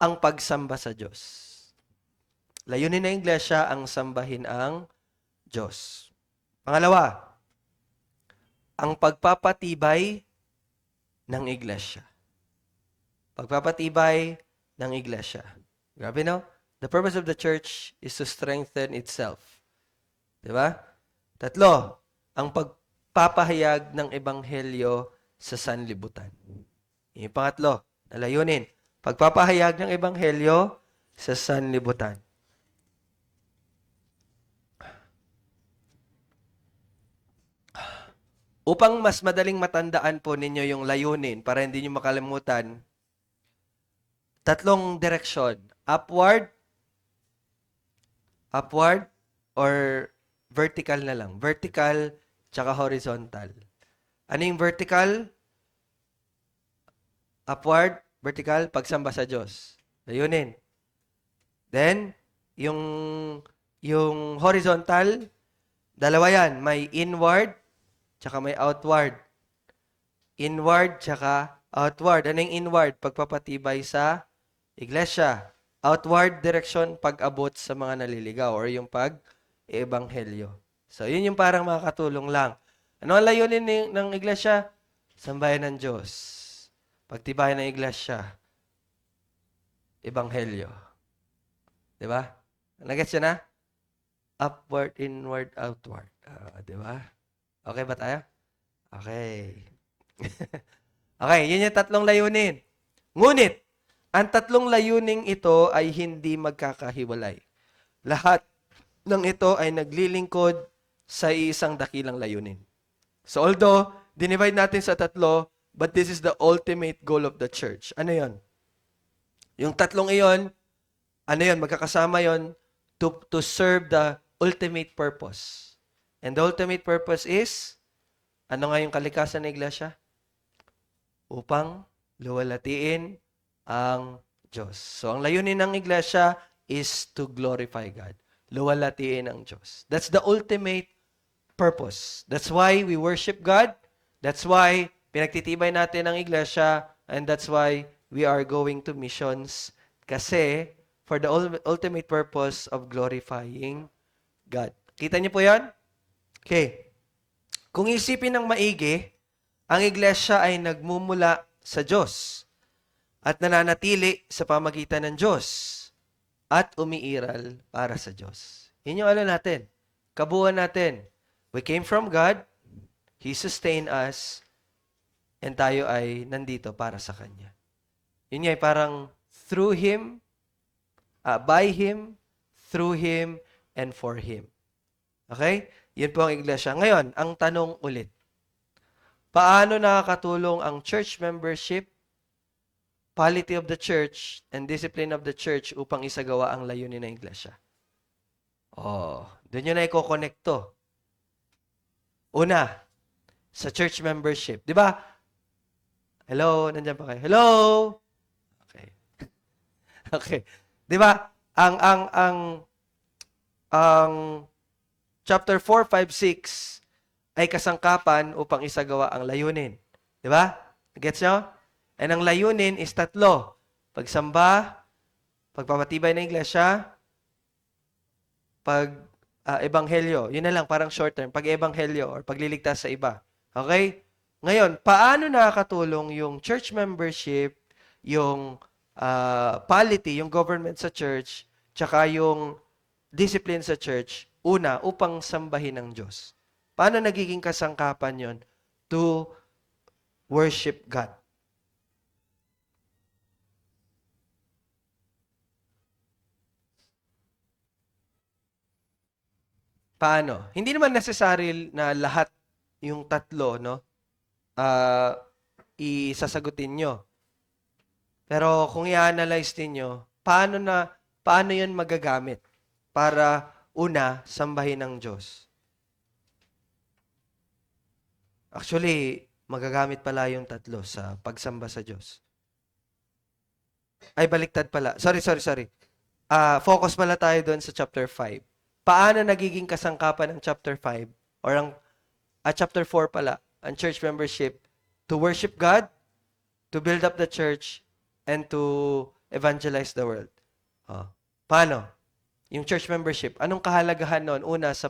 [SPEAKER 1] ang pagsamba sa Diyos. Layunin ng iglesia ang sambahin ang Diyos. Pangalawa, ang pagpapatibay ng iglesia. Pagpapatibay ng iglesia. Grabe, no? The purpose of the church is to strengthen itself. Diba? 3, ang pagpapahayag ng ebanghelyo sa sanlibutan. Yung pangatlo, na layunin, pagpapahayag ng ebanghelyo sa sanlibutan. Upang mas madaling matandaan po ninyo yung layunin para hindi nyo makalimutan, 3 direksyon. Upward, or vertical na lang. Vertical, tsaka horizontal. Ano yung vertical? Upward, vertical, pagsamba sa Diyos. Layunin. Then, yung horizontal, dalawa yan. May inward, tsaka may outward. Inward, tsaka outward. Ano yung inward? Pagpapatibay sa iglesia. Outward direction, pag-abot sa mga naliligaw or yung pag-ebanghelyo. So, yun yung parang makakatulong lang. Ano ang layunin ng iglesia? Sambayan ng Diyos. Pagtibayan ng iglesia. Ebanghelyo. Diba? Nag-gets yun na? Upward, inward, outward. Diba? Okay ba tayo? Okay. Okay, yun yung 3 layunin. Ngunit, ang 3 layuning ito ay hindi magkakahiwalay. Lahat ng ito ay naglilingkod sa isang dakilang layunin. So although, dinivide natin sa 3, but this is the ultimate goal of the church. Ano yon? Yung 3 iyon, ano yon? Magkakasama yon to serve the ultimate purpose. And the ultimate purpose is, ano nga yung kalikasan ng iglesia? Upang luwalhatiin ang Diyos. So, ang layunin ng iglesia is to glorify God. Luwalhatiin ang Diyos. That's the ultimate purpose. That's why we worship God. That's why pinagtitibay natin ang iglesia. And that's why we are going to missions. Kasi, for the ultimate purpose of glorifying God. Kita niyo po yan? Okay. Kung isipin ng maigi, ang iglesia ay nagmumula sa Diyos at nananatili sa pamagitan ng Diyos at umiiral para sa Diyos. Yun yung ano natin. Kabuuan natin. We came from God, He sustained us, and tayo ay nandito para sa Kanya. Yun nga, parang through Him, by Him, through Him, and for Him. Okay? Yun po ang iglesia. Ngayon, ang tanong ulit. Paano nakakatulong ang church membership, polity of the church, and discipline of the church upang isagawa ang layunin ng iglesia? Doon yun na i-connecto. Una, sa church membership. Di ba? Hello? Nandiyan pa kayo? Hello? Okay. Okay. Di ba? Ang chapter 4, 5, 6 ay kasangkapan upang isagawa ang layunin. Di ba? Gets nyo? And ang layunin is 3. Pagsamba, pagpapatibay ng iglesia, ebanghelyo. Yun na lang, parang short term. Pag-ebanghelyo or pagliligtas sa iba. Okay? Ngayon, paano nakakatulong yung church membership, yung polity, yung government sa church, tsaka yung discipline sa church, una, upang sambahin ng Diyos. Paano nagiging kasangkapan yon to worship God? Paano? Hindi naman necessary na lahat yung 3, no? Isasagutin nyo. Pero kung i-analyze ninyo, paano yun magagamit para una, sambahin ng Diyos? Actually, magagamit pala yung 3 sa pagsamba sa Diyos. Ay, baliktad pala. Sorry. Focus pala tayo doon sa chapter 5. Paano nagiging kasangkapan ng chapter 5 or ang chapter 4 pala, ang church membership, to worship God, to build up the church, and to evangelize the world. Paano? Yung church membership, anong kahalagahan nun? Una, sa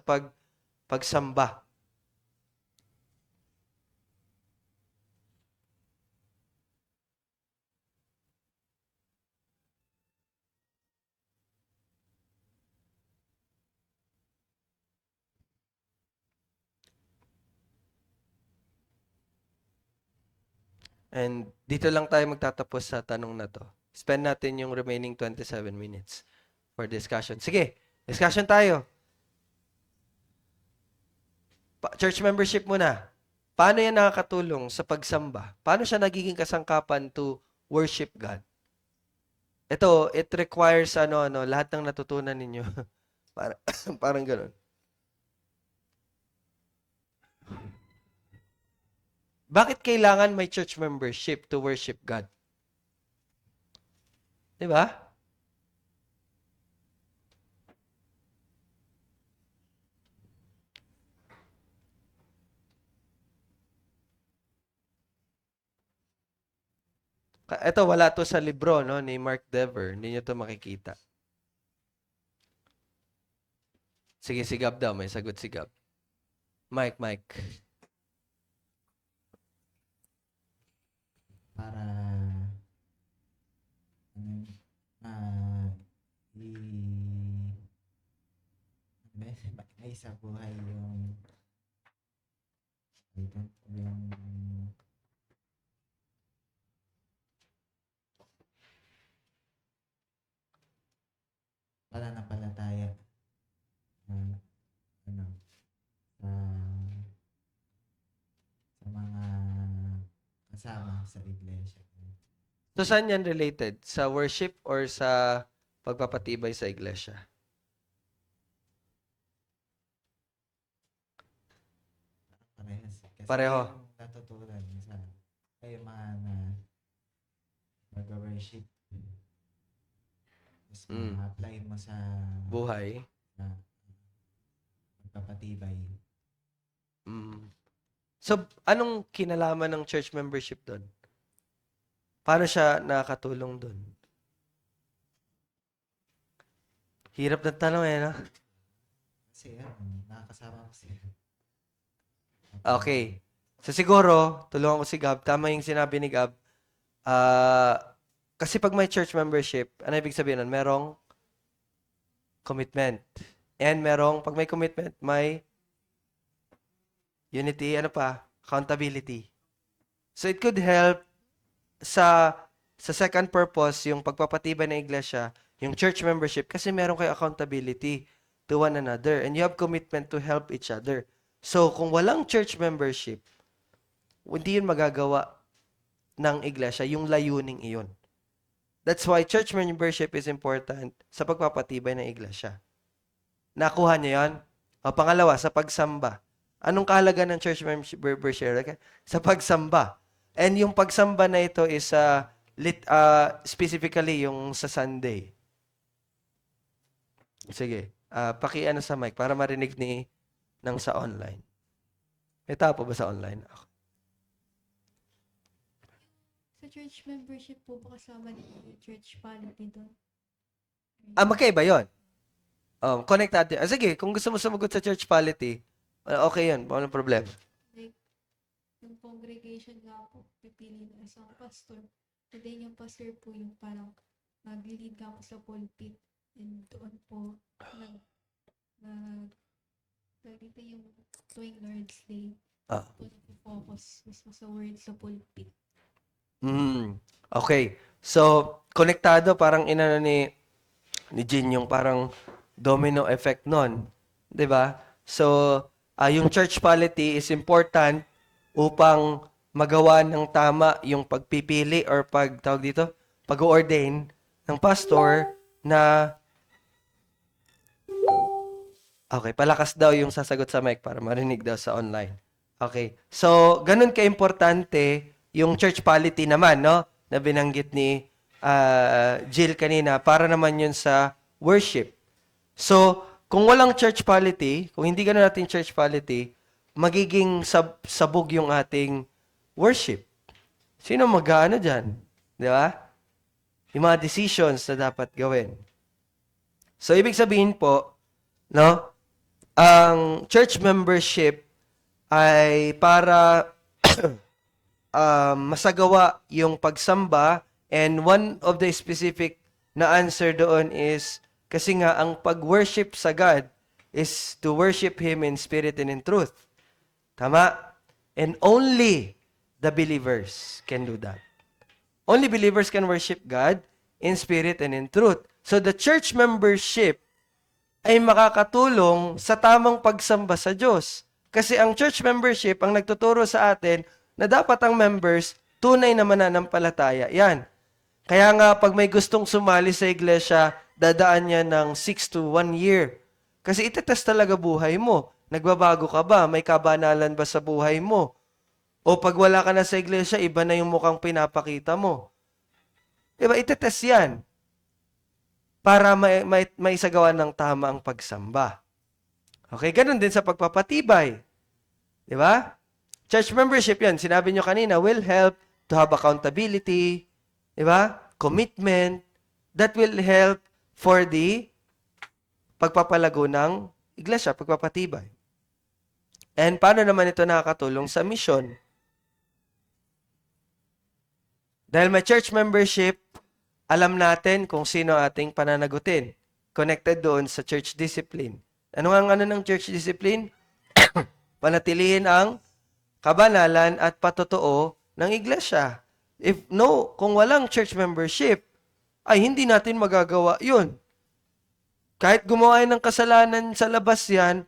[SPEAKER 1] pagsamba. And dito lang tayo magtatapos sa tanong na to. Spend natin yung remaining 27 minutes for discussion. Sige, discussion tayo. Church membership muna. Paano yan nakakatulong sa pagsamba? Paano siya nagiging kasangkapan to worship God? Ito, it requires lahat ng natutunan ninyo. Parang gano'n. Bakit kailangan may church membership to worship God? Di ba? Ito, wala to sa libro ni Mark Dever. Hindi nyo to makikita. Sige, si Gab daw. May sagot si Gab. Mike.
[SPEAKER 3] Para may sa buhay yung pananampalataya sa mga kasama sa iglesia.
[SPEAKER 1] So, saan yan related? Sa worship or sa pagpapatibay sa iglesia?
[SPEAKER 3] Parehas. Kasi
[SPEAKER 1] Pareho.
[SPEAKER 3] yung natutunan sa kayo mga mag-worship. Tapos ma-apply mo sa
[SPEAKER 1] Buhay.
[SPEAKER 3] magpapatibay.
[SPEAKER 1] So, anong kinalaman ng church membership doon? Paano siya nakakatulong doon? Hirap ng tanong no?
[SPEAKER 3] Kasi nakakasama ko siya.
[SPEAKER 1] Okay. So siguro, tulungan ko si Gab. Tama yung sinabi ni Gab. Kasi pag may church membership, ano ibig sabihin nun? Merong commitment. And pag may commitment, may unity, ano pa? Accountability. So it could help sa second purpose, yung pagpapatibay ng iglesia, yung church membership, kasi meron kayo accountability to one another and you have commitment to help each other. So kung walang church membership, hindi yun magagawa ng iglesia, yung layuning iyon. That's why church membership is important sa pagpapatibay ng iglesia. Nakuha niyo yan? O pangalawa, sa pagsamba. Anong kahalaga ng church membership? Sa pagsamba. And yung pagsamba na ito is specifically yung sa Sunday. Sige, paki-ano sa mic para marinig ng sa online. May tao pa ba sa online? Okay.
[SPEAKER 4] Sa church membership po ba kasama din yung church polity doon?
[SPEAKER 1] Magkaiba yun. Connect natin. Sige, kung gusto mo sumagot sa church polity, okay yun. Walang problema.
[SPEAKER 4] Like, yung congregation nga po, pipili na isang pastor. And then yung pastor po yung parang nag-lead nga po sa pulpit. And doon po, dito yung tuwing Lord's Day.
[SPEAKER 1] Ah.
[SPEAKER 4] Po nag-focus mismo sa word sa pulpit.
[SPEAKER 1] Okay. So, konektado parang inano ni Jean yung parang domino effect nun. 'Di ba? So, yung church polity is important upang magawa ng tama yung pagpipili or pag-ordain ng pastor na okay, palakas daw yung sasagot sa mic para marinig daw sa online. Okay. So, ganun ka-importante yung church polity naman, no? Na binanggit ni Jill kanina, para naman yun sa worship. So, kung walang church polity, kung hindi ganun natin church polity, magiging sabog yung ating worship. Sino mag-ano dyan? Di ba? Yung mga decisions na dapat gawin. So, ibig sabihin po, no? Ang church membership ay para masagawa yung pagsamba, and one of the specific na answer doon is kasi nga ang pag-worship sa God is to worship Him in spirit and in truth. Tama? And only the believers can do that. Only believers can worship God in spirit and in truth. So the church membership ay makakatulong sa tamang pagsamba sa Diyos. Kasi ang church membership ang nagtuturo sa atin na dapat ang members tunay na mananampalataya. Yan. Kaya nga, pag may gustong sumali sa iglesia, dadaan niya ng 6 to 1 year. Kasi itetest talaga buhay mo. Nagbabago ka ba? May kabanalan ba sa buhay mo? O pag wala ka na sa iglesia, iba na yung mukhang pinapakita mo. Diba? Itetest yan. Para may isagawa ng tama ang pagsamba. Okay, ganun din sa pagpapatibay. Di ba? Church membership yan, sinabi nyo kanina, will help to have accountability, di ba? Commitment, that will help for the pagpapalago ng iglesia, pagpapatibay. And paano naman ito nakakatulong sa mission? Dahil may church membership, alam natin kung sino ating pananagutin. Connected doon sa church discipline. Ano nga ng church discipline? Panatilihin ang kabanalan at patotoo ng iglesia. Kung walang church membership, ay hindi natin magagawa yun. Kahit gumawa ng kasalanan sa labas yan,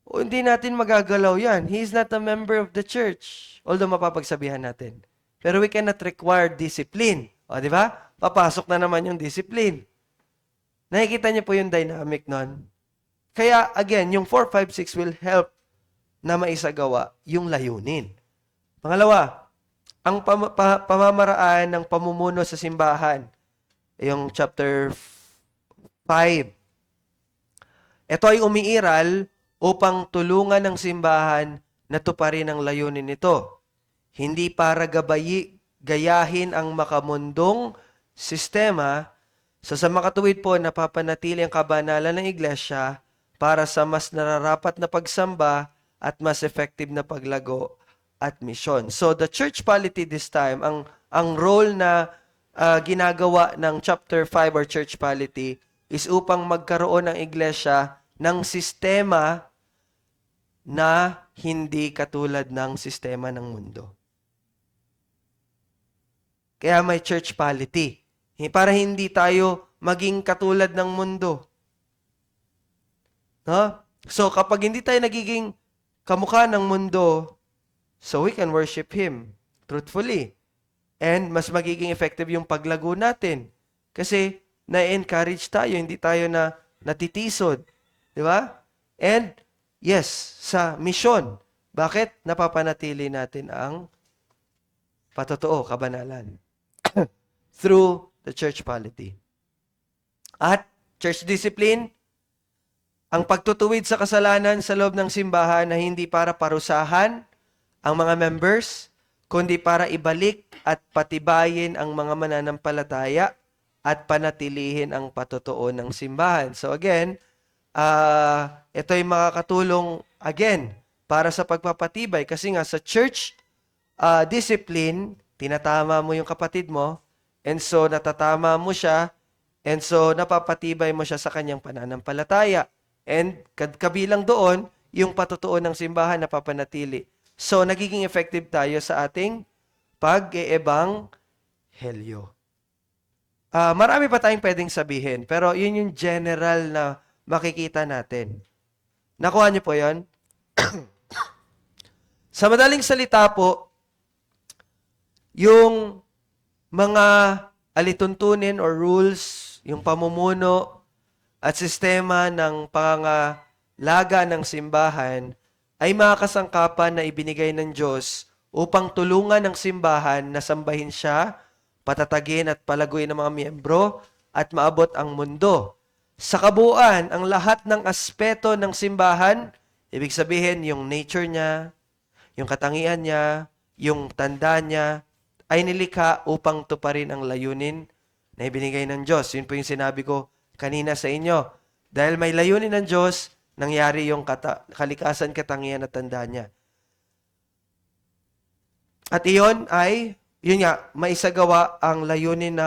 [SPEAKER 1] hindi natin magagalaw yan. He is not a member of the church. Although mapapagsabihan natin. Pero we cannot require discipline. O, di ba? Papasok na naman yung discipline. Nakikita niyo po yung dynamic nun? Kaya, again, yung 4, 5, 6 will help na maisagawa yung layunin. Pangalawa, ang pamamaraan ng pamumuno sa simbahan. Yung chapter 5. Ito ay umiiral upang tulungan ng simbahan na tuparin ang layunin nito. Hindi para gayahin ang makamundong sistema. So sa makatuwid po, napapanatili ang kabanalan ng iglesia para sa mas nararapat na pagsamba at mas effective na paglago at misyon. So the church polity this time, ang role na ginagawa ng chapter 5 or church polity is upang magkaroon ng iglesia ng sistema na hindi katulad ng sistema ng mundo. Kaya may church polity. Para hindi tayo maging katulad ng mundo. No? So kapag hindi tayo nagiging kamukha ng mundo, so we can worship Him truthfully. And mas magiging effective yung paglago natin. Kasi na-encourage tayo, hindi tayo na natitisod. Di ba? And yes, sa misyon. Bakit? Napapanatili natin ang patotoo, kabanalan. Through the church polity. At church discipline, ang pagtutuwid sa kasalanan sa loob ng simbahan na hindi para parusahan ang mga members, kundi para ibalik at patibayin ang mga mananampalataya at panatilihin ang patotoo ng simbahan. So again, ito'y makakatulong again para sa pagpapatibay kasi nga sa church discipline, tinatama mo yung kapatid mo, and so natatama mo siya, and so napapatibay mo siya sa kanyang pananampalataya. And kabilang doon, yung patotoo ng simbahan napapanatili. So nagiging effective tayo sa ating pag-eebanghelyo. Marami pa tayong pwedeng sabihin, pero yun yung general na makikita natin. Nakuha niyo po yun? Sa madaling salita po, yung mga alituntunin or rules, yung pamumuno at sistema ng pangangalaga ng simbahan ay mga kasangkapan na ibinigay ng Diyos upang tulungan ng simbahan na sambahin siya, patatagin at palaguin ng mga miyembro at maabot ang mundo. Sa kabuuan, ang lahat ng aspeto ng simbahan, ibig sabihin yung nature niya, yung katangian niya, yung tanda niya, ay nilikha upang tuparin ang layunin na ibinigay ng Diyos. Yun po yung sinabi ko kanina sa inyo. Dahil may layunin ng Diyos, nangyari yung kalikasan, katangian at tanda niya. At iyon ay, yun nga, maisagawa ang layunin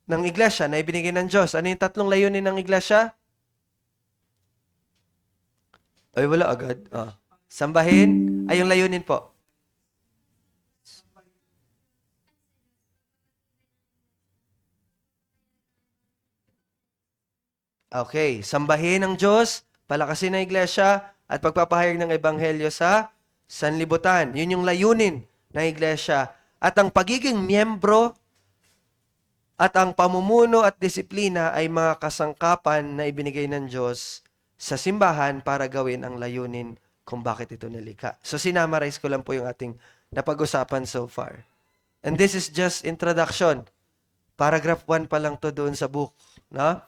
[SPEAKER 1] ng iglesia na ibinigay ng Diyos. Ano yung tatlong layunin ng iglesia? Ay, wala agad. Sambahin, ay yung layunin po. Okay, sambahin ang Diyos, palakasin ang iglesia, at pagpapahayag ng ebanghelyo sa sanlibutan. Yun yung layunin ng iglesia. At ang pagiging miyembro at ang pamumuno at disiplina ay mga kasangkapan na ibinigay ng Diyos sa simbahan para gawin ang layunin kung bakit ito nilikha. So sinamarize ko lang po yung ating napag-usapan so far. And this is just introduction. Paragraph 1 pa lang to doon sa book. No?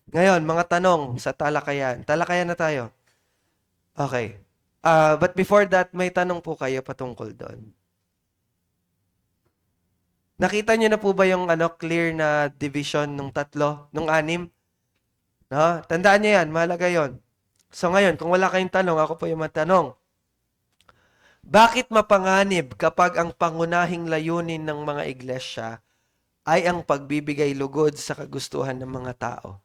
[SPEAKER 1] Ngayon, mga tanong sa talakayan. Talakayan na tayo. Okay. But before that, may tanong po kayo patungkol doon. Nakita niyo na po ba yung clear na division nung 3, nung 6? No? Tandaan niyo yan, mahalaga yon. So ngayon, kung wala kayong tanong, ako po yung matanong. Bakit mapanganib kapag ang pangunahing layunin ng mga iglesia ay ang pagbibigay lugod sa kagustuhan ng mga tao?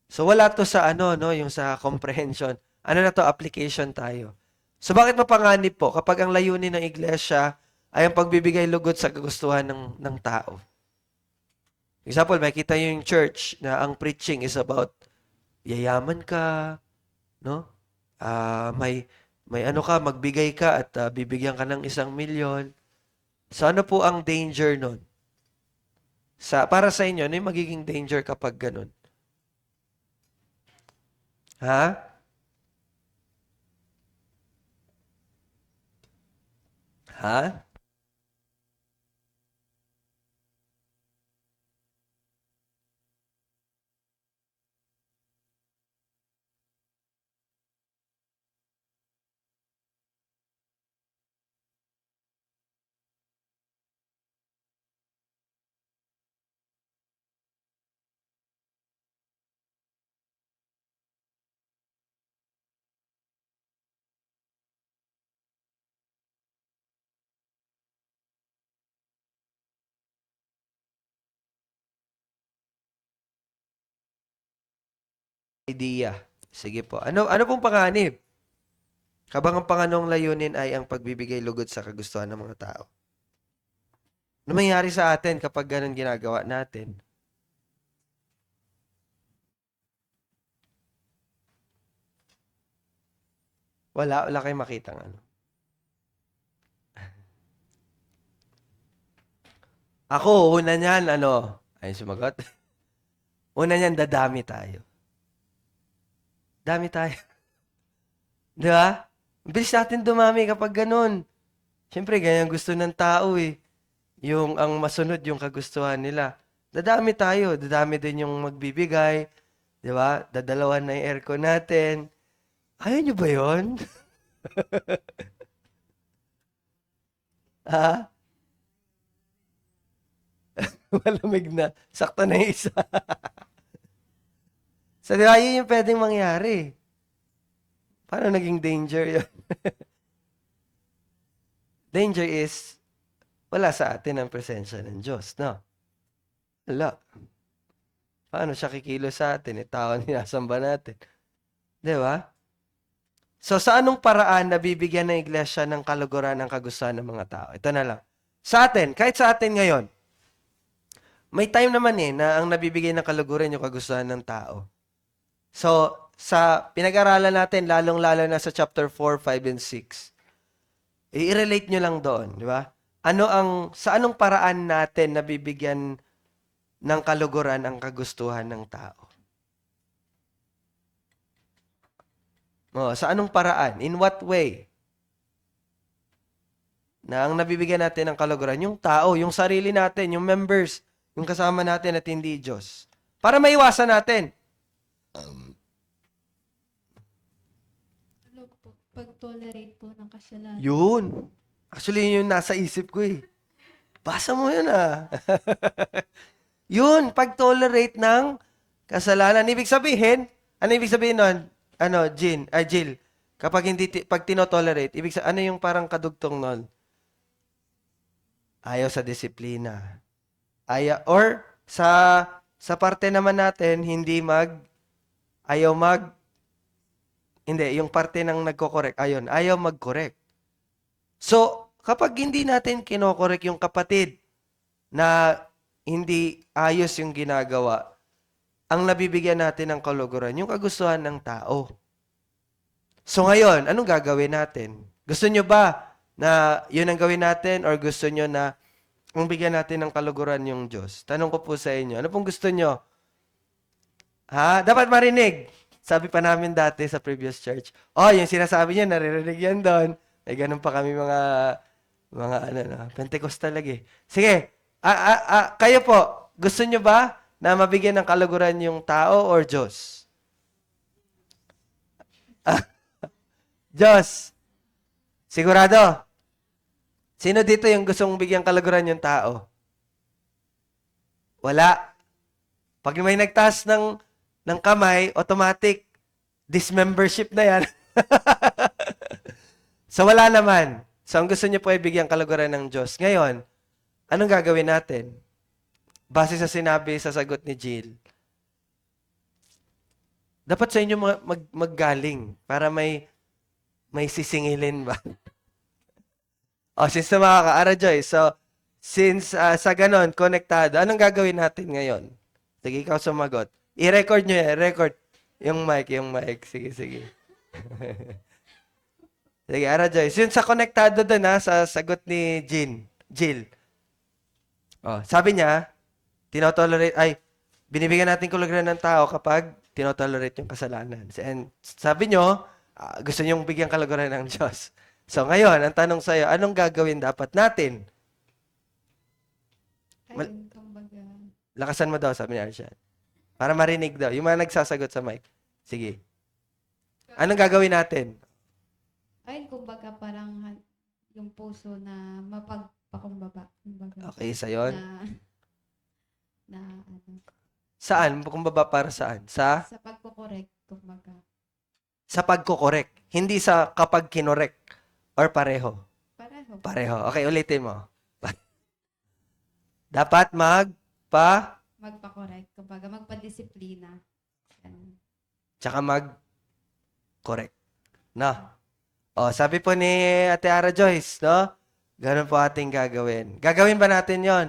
[SPEAKER 1] So wala to sa yung sa comprehension. Ano na to, application tayo. So bakit mapanganib po kapag ang layunin ng iglesia ay ang pagbibigay lugod sa kagustuhan ng tao? Example, makita yung church na ang preaching is about yayaman ka, no? May magbigay ka at bibigyan ka ng 1,000,000. So ano po ang danger nun? Para sa inyo, ano yung magiging danger kapag ganun? Ha? Ha? idea. Sige po. Ano pong panganib? Habang ang panganong layunin ay ang pagbibigay lugod sa kagustuhan ng mga tao. Ano mangyayari sa atin kapag ganun ginagawa natin? Wala kayong makitang ano. Ako, una niyan, ay sumagot. Una niyan, dadami tayo. Dami tayo. Di ba? Bilis natin dumami kapag ganun. Siyempre, ganyan gusto ng tao eh. Yung ang masunod yung kagustuhan nila. Dadami tayo. Dadami din yung magbibigay. Di ba? Dadalawan na yung aircon natin. Ayaw nyo ba yun? Ha? Malamig na. Sakto na yung isa. So, di ba, yun yung pwedeng mangyari. Paano naging danger yun? Danger is, wala sa atin ang presensya ng Diyos, no? Wala. Paano siya kikilo sa atin? Tao ninasamba natin. Di ba? So, sa anong paraan nabibigyan ng iglesia ng kaluguran ng kagustuhan ng mga tao? Ito na lang. Sa atin, kahit sa atin ngayon, may time naman na ang nabibigay ng kaluguran yung kagustuhan ng tao. So, sa pinag-aralan natin, lalong-lalo na sa chapter 4, 5, and 6, i-relate nyo lang doon, di ba? Sa anong paraan natin nabibigyan ng kaluguran ang kagustuhan ng tao? Sa anong paraan? In what way? Na ang nabibigyan natin ng kaluguran, yung tao, yung sarili natin, yung members, yung kasama natin at hindi Diyos. Para maiwasan natin.
[SPEAKER 4] Ano po, pag-tolerate po ng kasalanan.
[SPEAKER 1] Yun. Actually, yun yung nasa isip ko eh. Basa mo yun ah. Yun, pag-tolerate ng kasalanan. Ibig sabihin, ano ibig sabihin nun? Jill. Kapag pag tinotolerate, ano yung parang kadugtong nun? Ayaw sa disiplina. Or sa parte naman natin, hindi yung parte ng nagko-correct, ayaw mag-correct. So, kapag hindi natin kinokorek yung kapatid na hindi ayos yung ginagawa, ang nabibigyan natin ng kaluguran, yung kagustuhan ng tao. So ngayon, anong gagawin natin? Gusto nyo ba na yun ang gawin natin or gusto nyo na ang bigyan natin ng kaluguran yung Diyos? Tanong ko po sa inyo, ano pong gusto nyo? Ha? Dapat marinig. Sabi pa namin dati sa previous church. Yung sinasabi niya, naririnig yan doon. Ay, ganun pa kami mga Pentecostal lagi. Sige, kayo po, gusto nyo ba na mabigyan ng kaluguran yung tao or Diyos? Diyos. Sigurado? Sino dito yung gustong bigyan kaluguran yung tao? Wala. Pag may nagtaas ng kamay, automatic, dismembership na yan. So, wala naman. So, ang gusto niyo po ay bigyan kaluguran ng Diyos. Ngayon, anong gagawin natin? Base sa sinabi sa sagot ni Jill, dapat sa inyo maggaling para may sisingilin ba? Since na makaka-ara, Joy. So, since sa ganon, konektado, anong gagawin natin ngayon? Sige, ikaw sumagot. I-record nyo yan. Record. Yung mic. Sige. Sige, Ara Joy. Since sa konektado doon sa sagot ni Jill. Sabi niya, binibigyan natin kaluguran ng tao kapag tinotolerate yung kasalanan. And sabi nyo, gusto nyong bigyan kaluguran ng Diyos. So ngayon, ang tanong sa'yo, anong gagawin dapat natin?
[SPEAKER 4] Ayun, kumbaga.
[SPEAKER 1] Lakasan mo daw, sabi ni Arshad. Para marinig daw. Yung mga nagsasagot sa mic. Sige. Anong gagawin natin?
[SPEAKER 4] Ayun, kumbaga parang yung puso na mapagpakumbaba. Kumbaga,
[SPEAKER 1] Okay, sa yon.
[SPEAKER 4] na ano,
[SPEAKER 1] Saan? Kumbaba para saan? Sa
[SPEAKER 4] pagkukorek, kumbaga.
[SPEAKER 1] pagkokorek. Hindi sa kapag kinorek. Or pareho.
[SPEAKER 4] Pareho.
[SPEAKER 1] Okay, ulitin mo. Dapat
[SPEAKER 4] Magpakorek, kumbaga magpadisiplina. Ganun.
[SPEAKER 1] tsaka mag-correct. No? O, sabi po ni Ate Ara Joyce, no? Ganun po ating gagawin. Gagawin ba natin yon?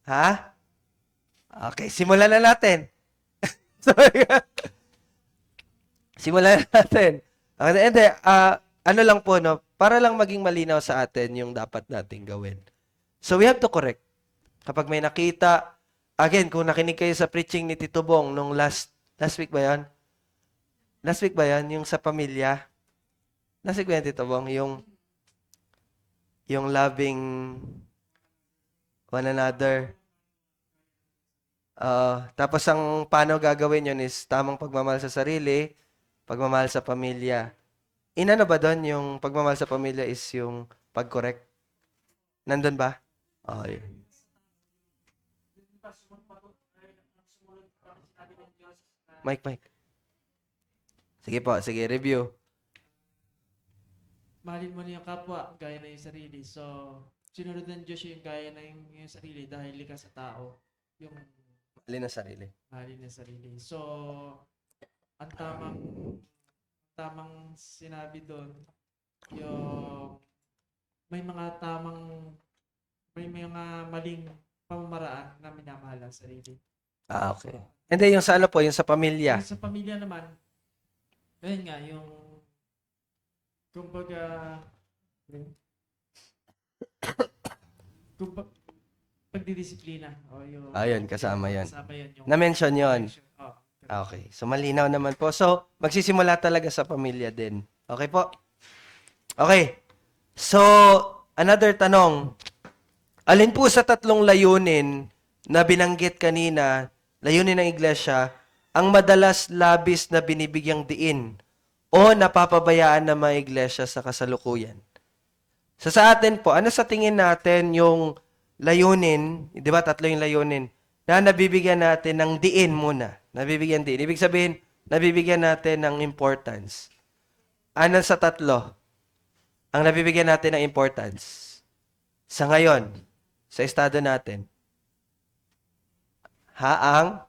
[SPEAKER 1] Ha? Okay, simulan na natin. Sorry. Simulan na natin. Okay, hindi, ano lang po, no? Para lang maging malinaw sa atin yung dapat nating gawin. So, we have to correct. Kapag may nakita, again, kung nakinig kayo sa preaching ni Tito Bong nung last week ba yan? Last week ba yan? Yung sa pamilya? Last week ba yan, Tito Bong? Yung loving one another. Tapos ang paano gagawin yun is tamang pagmamahal sa sarili, pagmamahal sa pamilya. Inano ba doon yung pagmamahal sa pamilya is yung pag-correct? Nandun ba? Oh, yun. Mike. Sige po, sige, review.
[SPEAKER 2] Mahalin mo na yung kapwa, gaya na yung sarili. So, sinunod ng Diyos yung gaya na yung sarili dahil likas sa tao. Yung
[SPEAKER 1] Alin ang sarili?
[SPEAKER 2] mahalin ng sarili. So, ang tamang sinabi doon, yung may mga maling pamamaraan na minamahal ang sarili.
[SPEAKER 1] Okay. And then yung sa ano po, yung sa pamilya.
[SPEAKER 2] Yung sa pamilya naman, ayun nga, yung kumbaga pagdidisiplina o yung
[SPEAKER 1] Ayun, kasama yan.
[SPEAKER 2] kasama yan yung
[SPEAKER 1] Na-mention yon.
[SPEAKER 2] Oh,
[SPEAKER 1] Okay. So, malinaw naman po. So, magsisimula talaga sa pamilya din. Okay po? Okay. So, another tanong. Alin po sa tatlong layunin na binanggit kanina, layunin ng iglesia, ang madalas labis na binibigyang diin o napapabayaan ng mga iglesia sa kasalukuyan? So, sa atin po, ano sa tingin natin yung layunin, di ba tatlo yung layunin, na nabibigyan natin ng diin muna. Nabibigyan diin. Ibig sabihin, nabibigyan natin ng importance. Ano sa tatlo? Ang nabibigyan natin ng importance. Sa ngayon, sa estado natin. Ano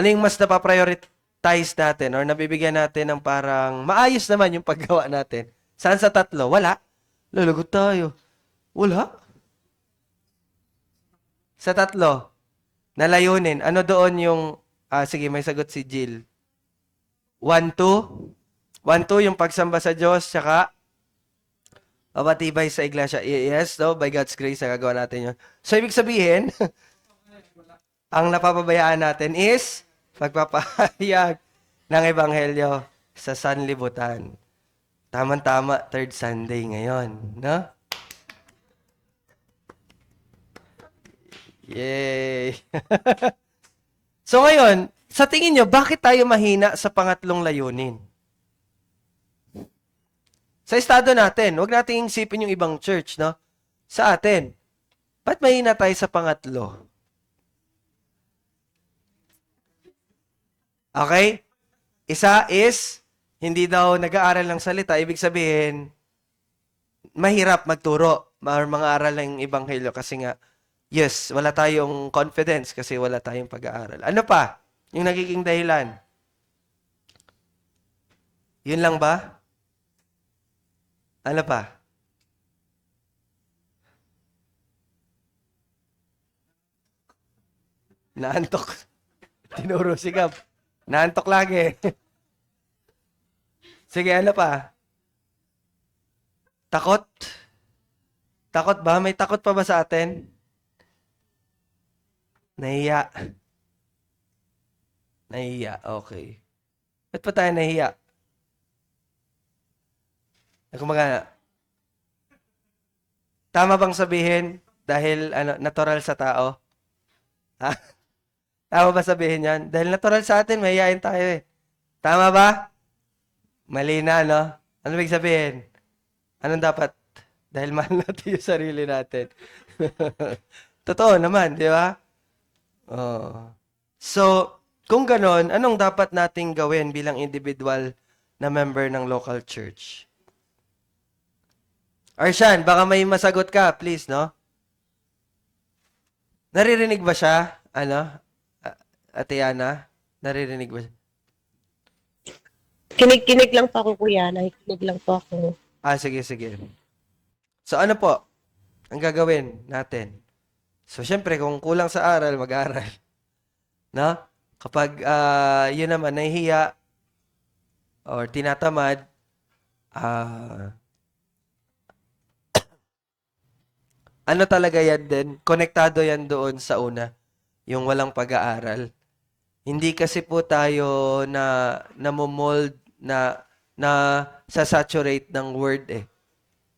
[SPEAKER 1] yung mas napaprioritize natin or nabibigyan natin ng parang maayos naman yung paggawa natin? Saan sa tatlo? Wala. Lalagot tayo. Wala. Sa tatlo, na layunin, ano doon yung, sige, may sagot si Jill. 1, 2. 1, 2, yung pagsamba sa Diyos, tsaka pamatibay sa iglesia. Yes, no? By God's grace, nagagawa natin yun. So, ibig sabihin, ang napapabayaan natin is pagpapahayag ng Ebanghelyo sa sanlibutan. Tama-tama, third Sunday ngayon, no? Yay! So ngayon, sa tingin nyo, bakit tayo mahina sa pangatlong layunin? Sa estado natin, huwag nating isipin yung ibang church, no? Sa atin, ba't mahina tayo sa pangatlo? Okay? Isa is, hindi daw nag-aaral ng salita. Ibig sabihin, mahirap magturo or mga aral ng Ebanghelyo kasi nga, yes, wala tayong confidence kasi wala tayong pag-aaral. Ano pa? Yung nagiging dahilan. Yun lang ba? Ano pa? Naantok. Tinuro si Gab. Naantok lagi. Sige, ano pa? Takot? Takot ba? May takot pa ba sa atin? Nahiya. Nahiya, okay. Ba't pa tayo nahiya? Kumaga, tama bang sabihin dahil natural sa tao? Ha? Tama ba sabihin yan? Dahil natural sa atin, mahihain tayo eh. Tama ba? Mali na, no? Ano ibig sabihin? Anong dapat? Dahil mahal natin yung sarili natin. Totoo naman, di ba? Oh. So, kung ganon, anong dapat nating gawin bilang individual na member ng local church? Arshan, baka may masagot ka, please, no? Naririnig ba siya? Ate Ana? Naririnig ba?
[SPEAKER 5] Kinig-kinig lang po ako, kuya. Nakikinig lang po ako.
[SPEAKER 1] Sige, sige. So ano po ang gagawin natin? So syempre kung kulang sa aral, mag-aral. No? Kapag yun naman nahihiya or tinatamad, ano talaga yan din? Konektado yan doon sa una, yung walang pag-aaral. Hindi kasi po tayo namomold na sasaturate ng word eh.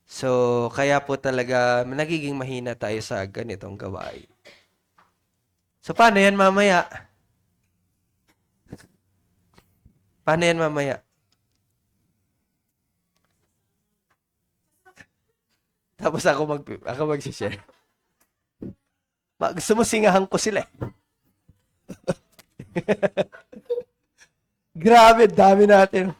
[SPEAKER 1] So, kaya po talaga nagiging mahina tayo sa ganitong gawain. So, paano yan mamaya? Paano yan mamaya? Tapos ako mag-share. Gusto mo singahan ko sila eh. Grabe, dami natin.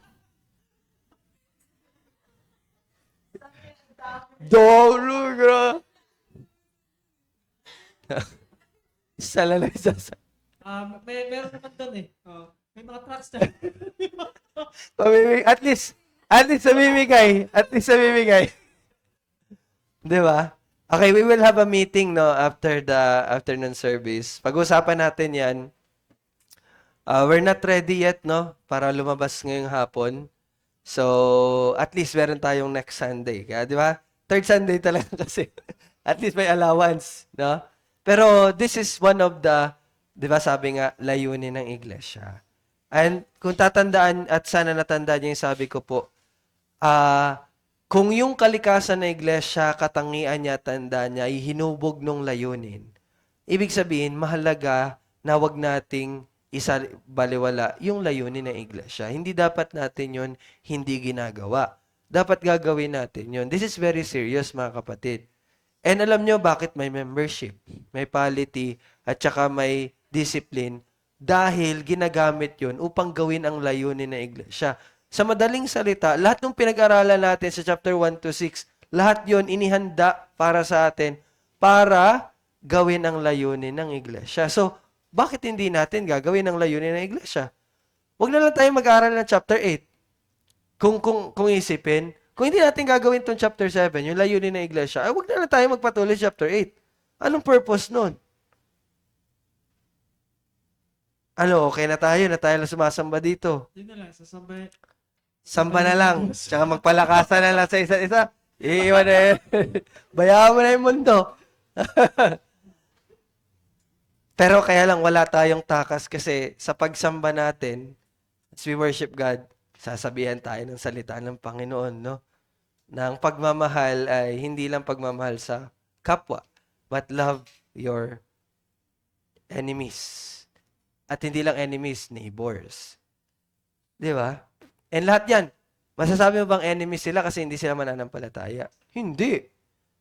[SPEAKER 1] Dolo, isa lang na isa.
[SPEAKER 2] Meron naman doon eh. Oh, may mga tracks na.
[SPEAKER 1] At least namimigay. At least namimigay. Di ba? Okay, we will have a meeting no after the afternoon service. Pag-usapan natin 'yan. We're not ready yet no para lumabas ngayong hapon. So, at least meron tayong next Sunday. Kaya, di ba? Third Sunday talaga kasi. At least may allowance, no? Pero this is one of the, di ba sabi nga, layunin ng iglesia. And kung tatandaan at sana natandaan niyo yung sabi ko po, kung yung kalikasan ng iglesia, katangian niya, tandaan niya, ay hinubog nung layunin, ibig sabihin, mahalaga na wag nating isa baliwala yung layunin ng iglesia. Hindi dapat natin yon hindi ginagawa. Dapat gagawin natin yon. This is very serious, mga kapatid. And alam nyo bakit may membership, may polity, at saka may discipline? Dahil ginagamit yon upang gawin ang layunin ng iglesia. Sa madaling salita, lahat ng pinag-aralan natin sa chapter 1 to 6, lahat yon inihanda para sa atin para gawin ang layunin ng iglesia. So, bakit hindi natin gagawin ang layunin ng iglesia? Huwag na lang tayo mag-aaral ng chapter 8. Kung isipin, kung hindi natin gagawin tong chapter 7, yung layunin ng iglesia, ay huwag na lang tayo magpatuloy sa chapter 8. Anong purpose nun? Okay na tayo lang sumasamba dito.
[SPEAKER 2] Yun na lang, sasabay.
[SPEAKER 1] Samba na lang. Tsaka magpalakasan na lang sa isa't isa. Iiwan na yun. Bayaan mo na yung mundo. Pero kaya lang wala tayong takas kasi sa pagsamba natin, as we worship God, sasabihan tayo ng salita ng Panginoon, no? Na ang pagmamahal ay hindi lang pagmamahal sa kapwa, but love your enemies. At hindi lang enemies, neighbors. Di ba? And lahat yan, masasabi mo bang enemies sila kasi hindi sila mananampalataya? Hindi.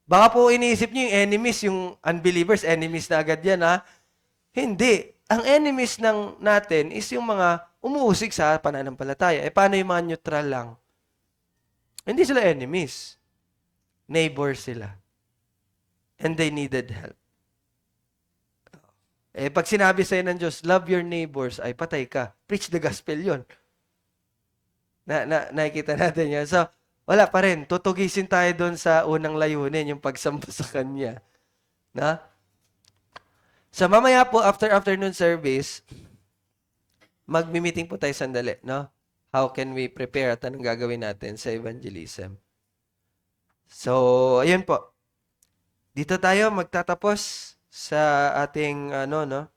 [SPEAKER 1] Baka po iniisip niyo yung enemies, yung unbelievers, enemies na agad yan, ha? Hindi. Ang enemies natin is yung mga umuusig sa pananampalataya. Paano yung mga neutral lang? Hindi sila enemies. Neighbors sila. And they needed help. Pag sinabi sa'yo ng Diyos, love your neighbors, ay patay ka. Preach the gospel yon. Nakikita natin yan. So, wala pa rin. Tutugisin tayo doon sa unang layunin, yung pagsamba sa Kanya. Na? So, mamaya po, after afternoon service, magmi-meeting po tayo sandali, no? How can we prepare at anong gagawin natin sa evangelism? So, ayun po. Dito tayo magtatapos sa ating, no?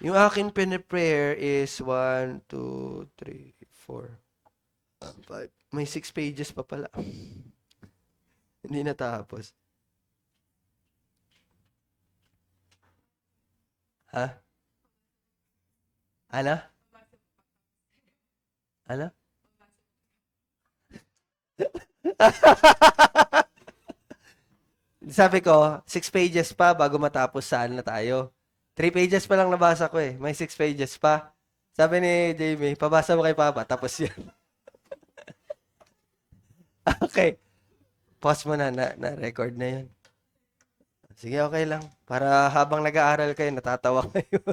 [SPEAKER 1] Yung aking piniprayer is 1, 2, 3, 4, 5. May 6 pages pa pala. Hindi natapos. Ha? Ano? Ano? Sabi ko, 6 pages pa bago matapos saan na tayo. 3 pages pa lang nabasa ko eh. May 6 pages pa. Sabi ni Jamie, pabasa mo kay Papa, tapos yan. Okay. Pause mo na-record na yun. Sige, okay lang. Para habang nag-aaral kayo, natatawa kayo.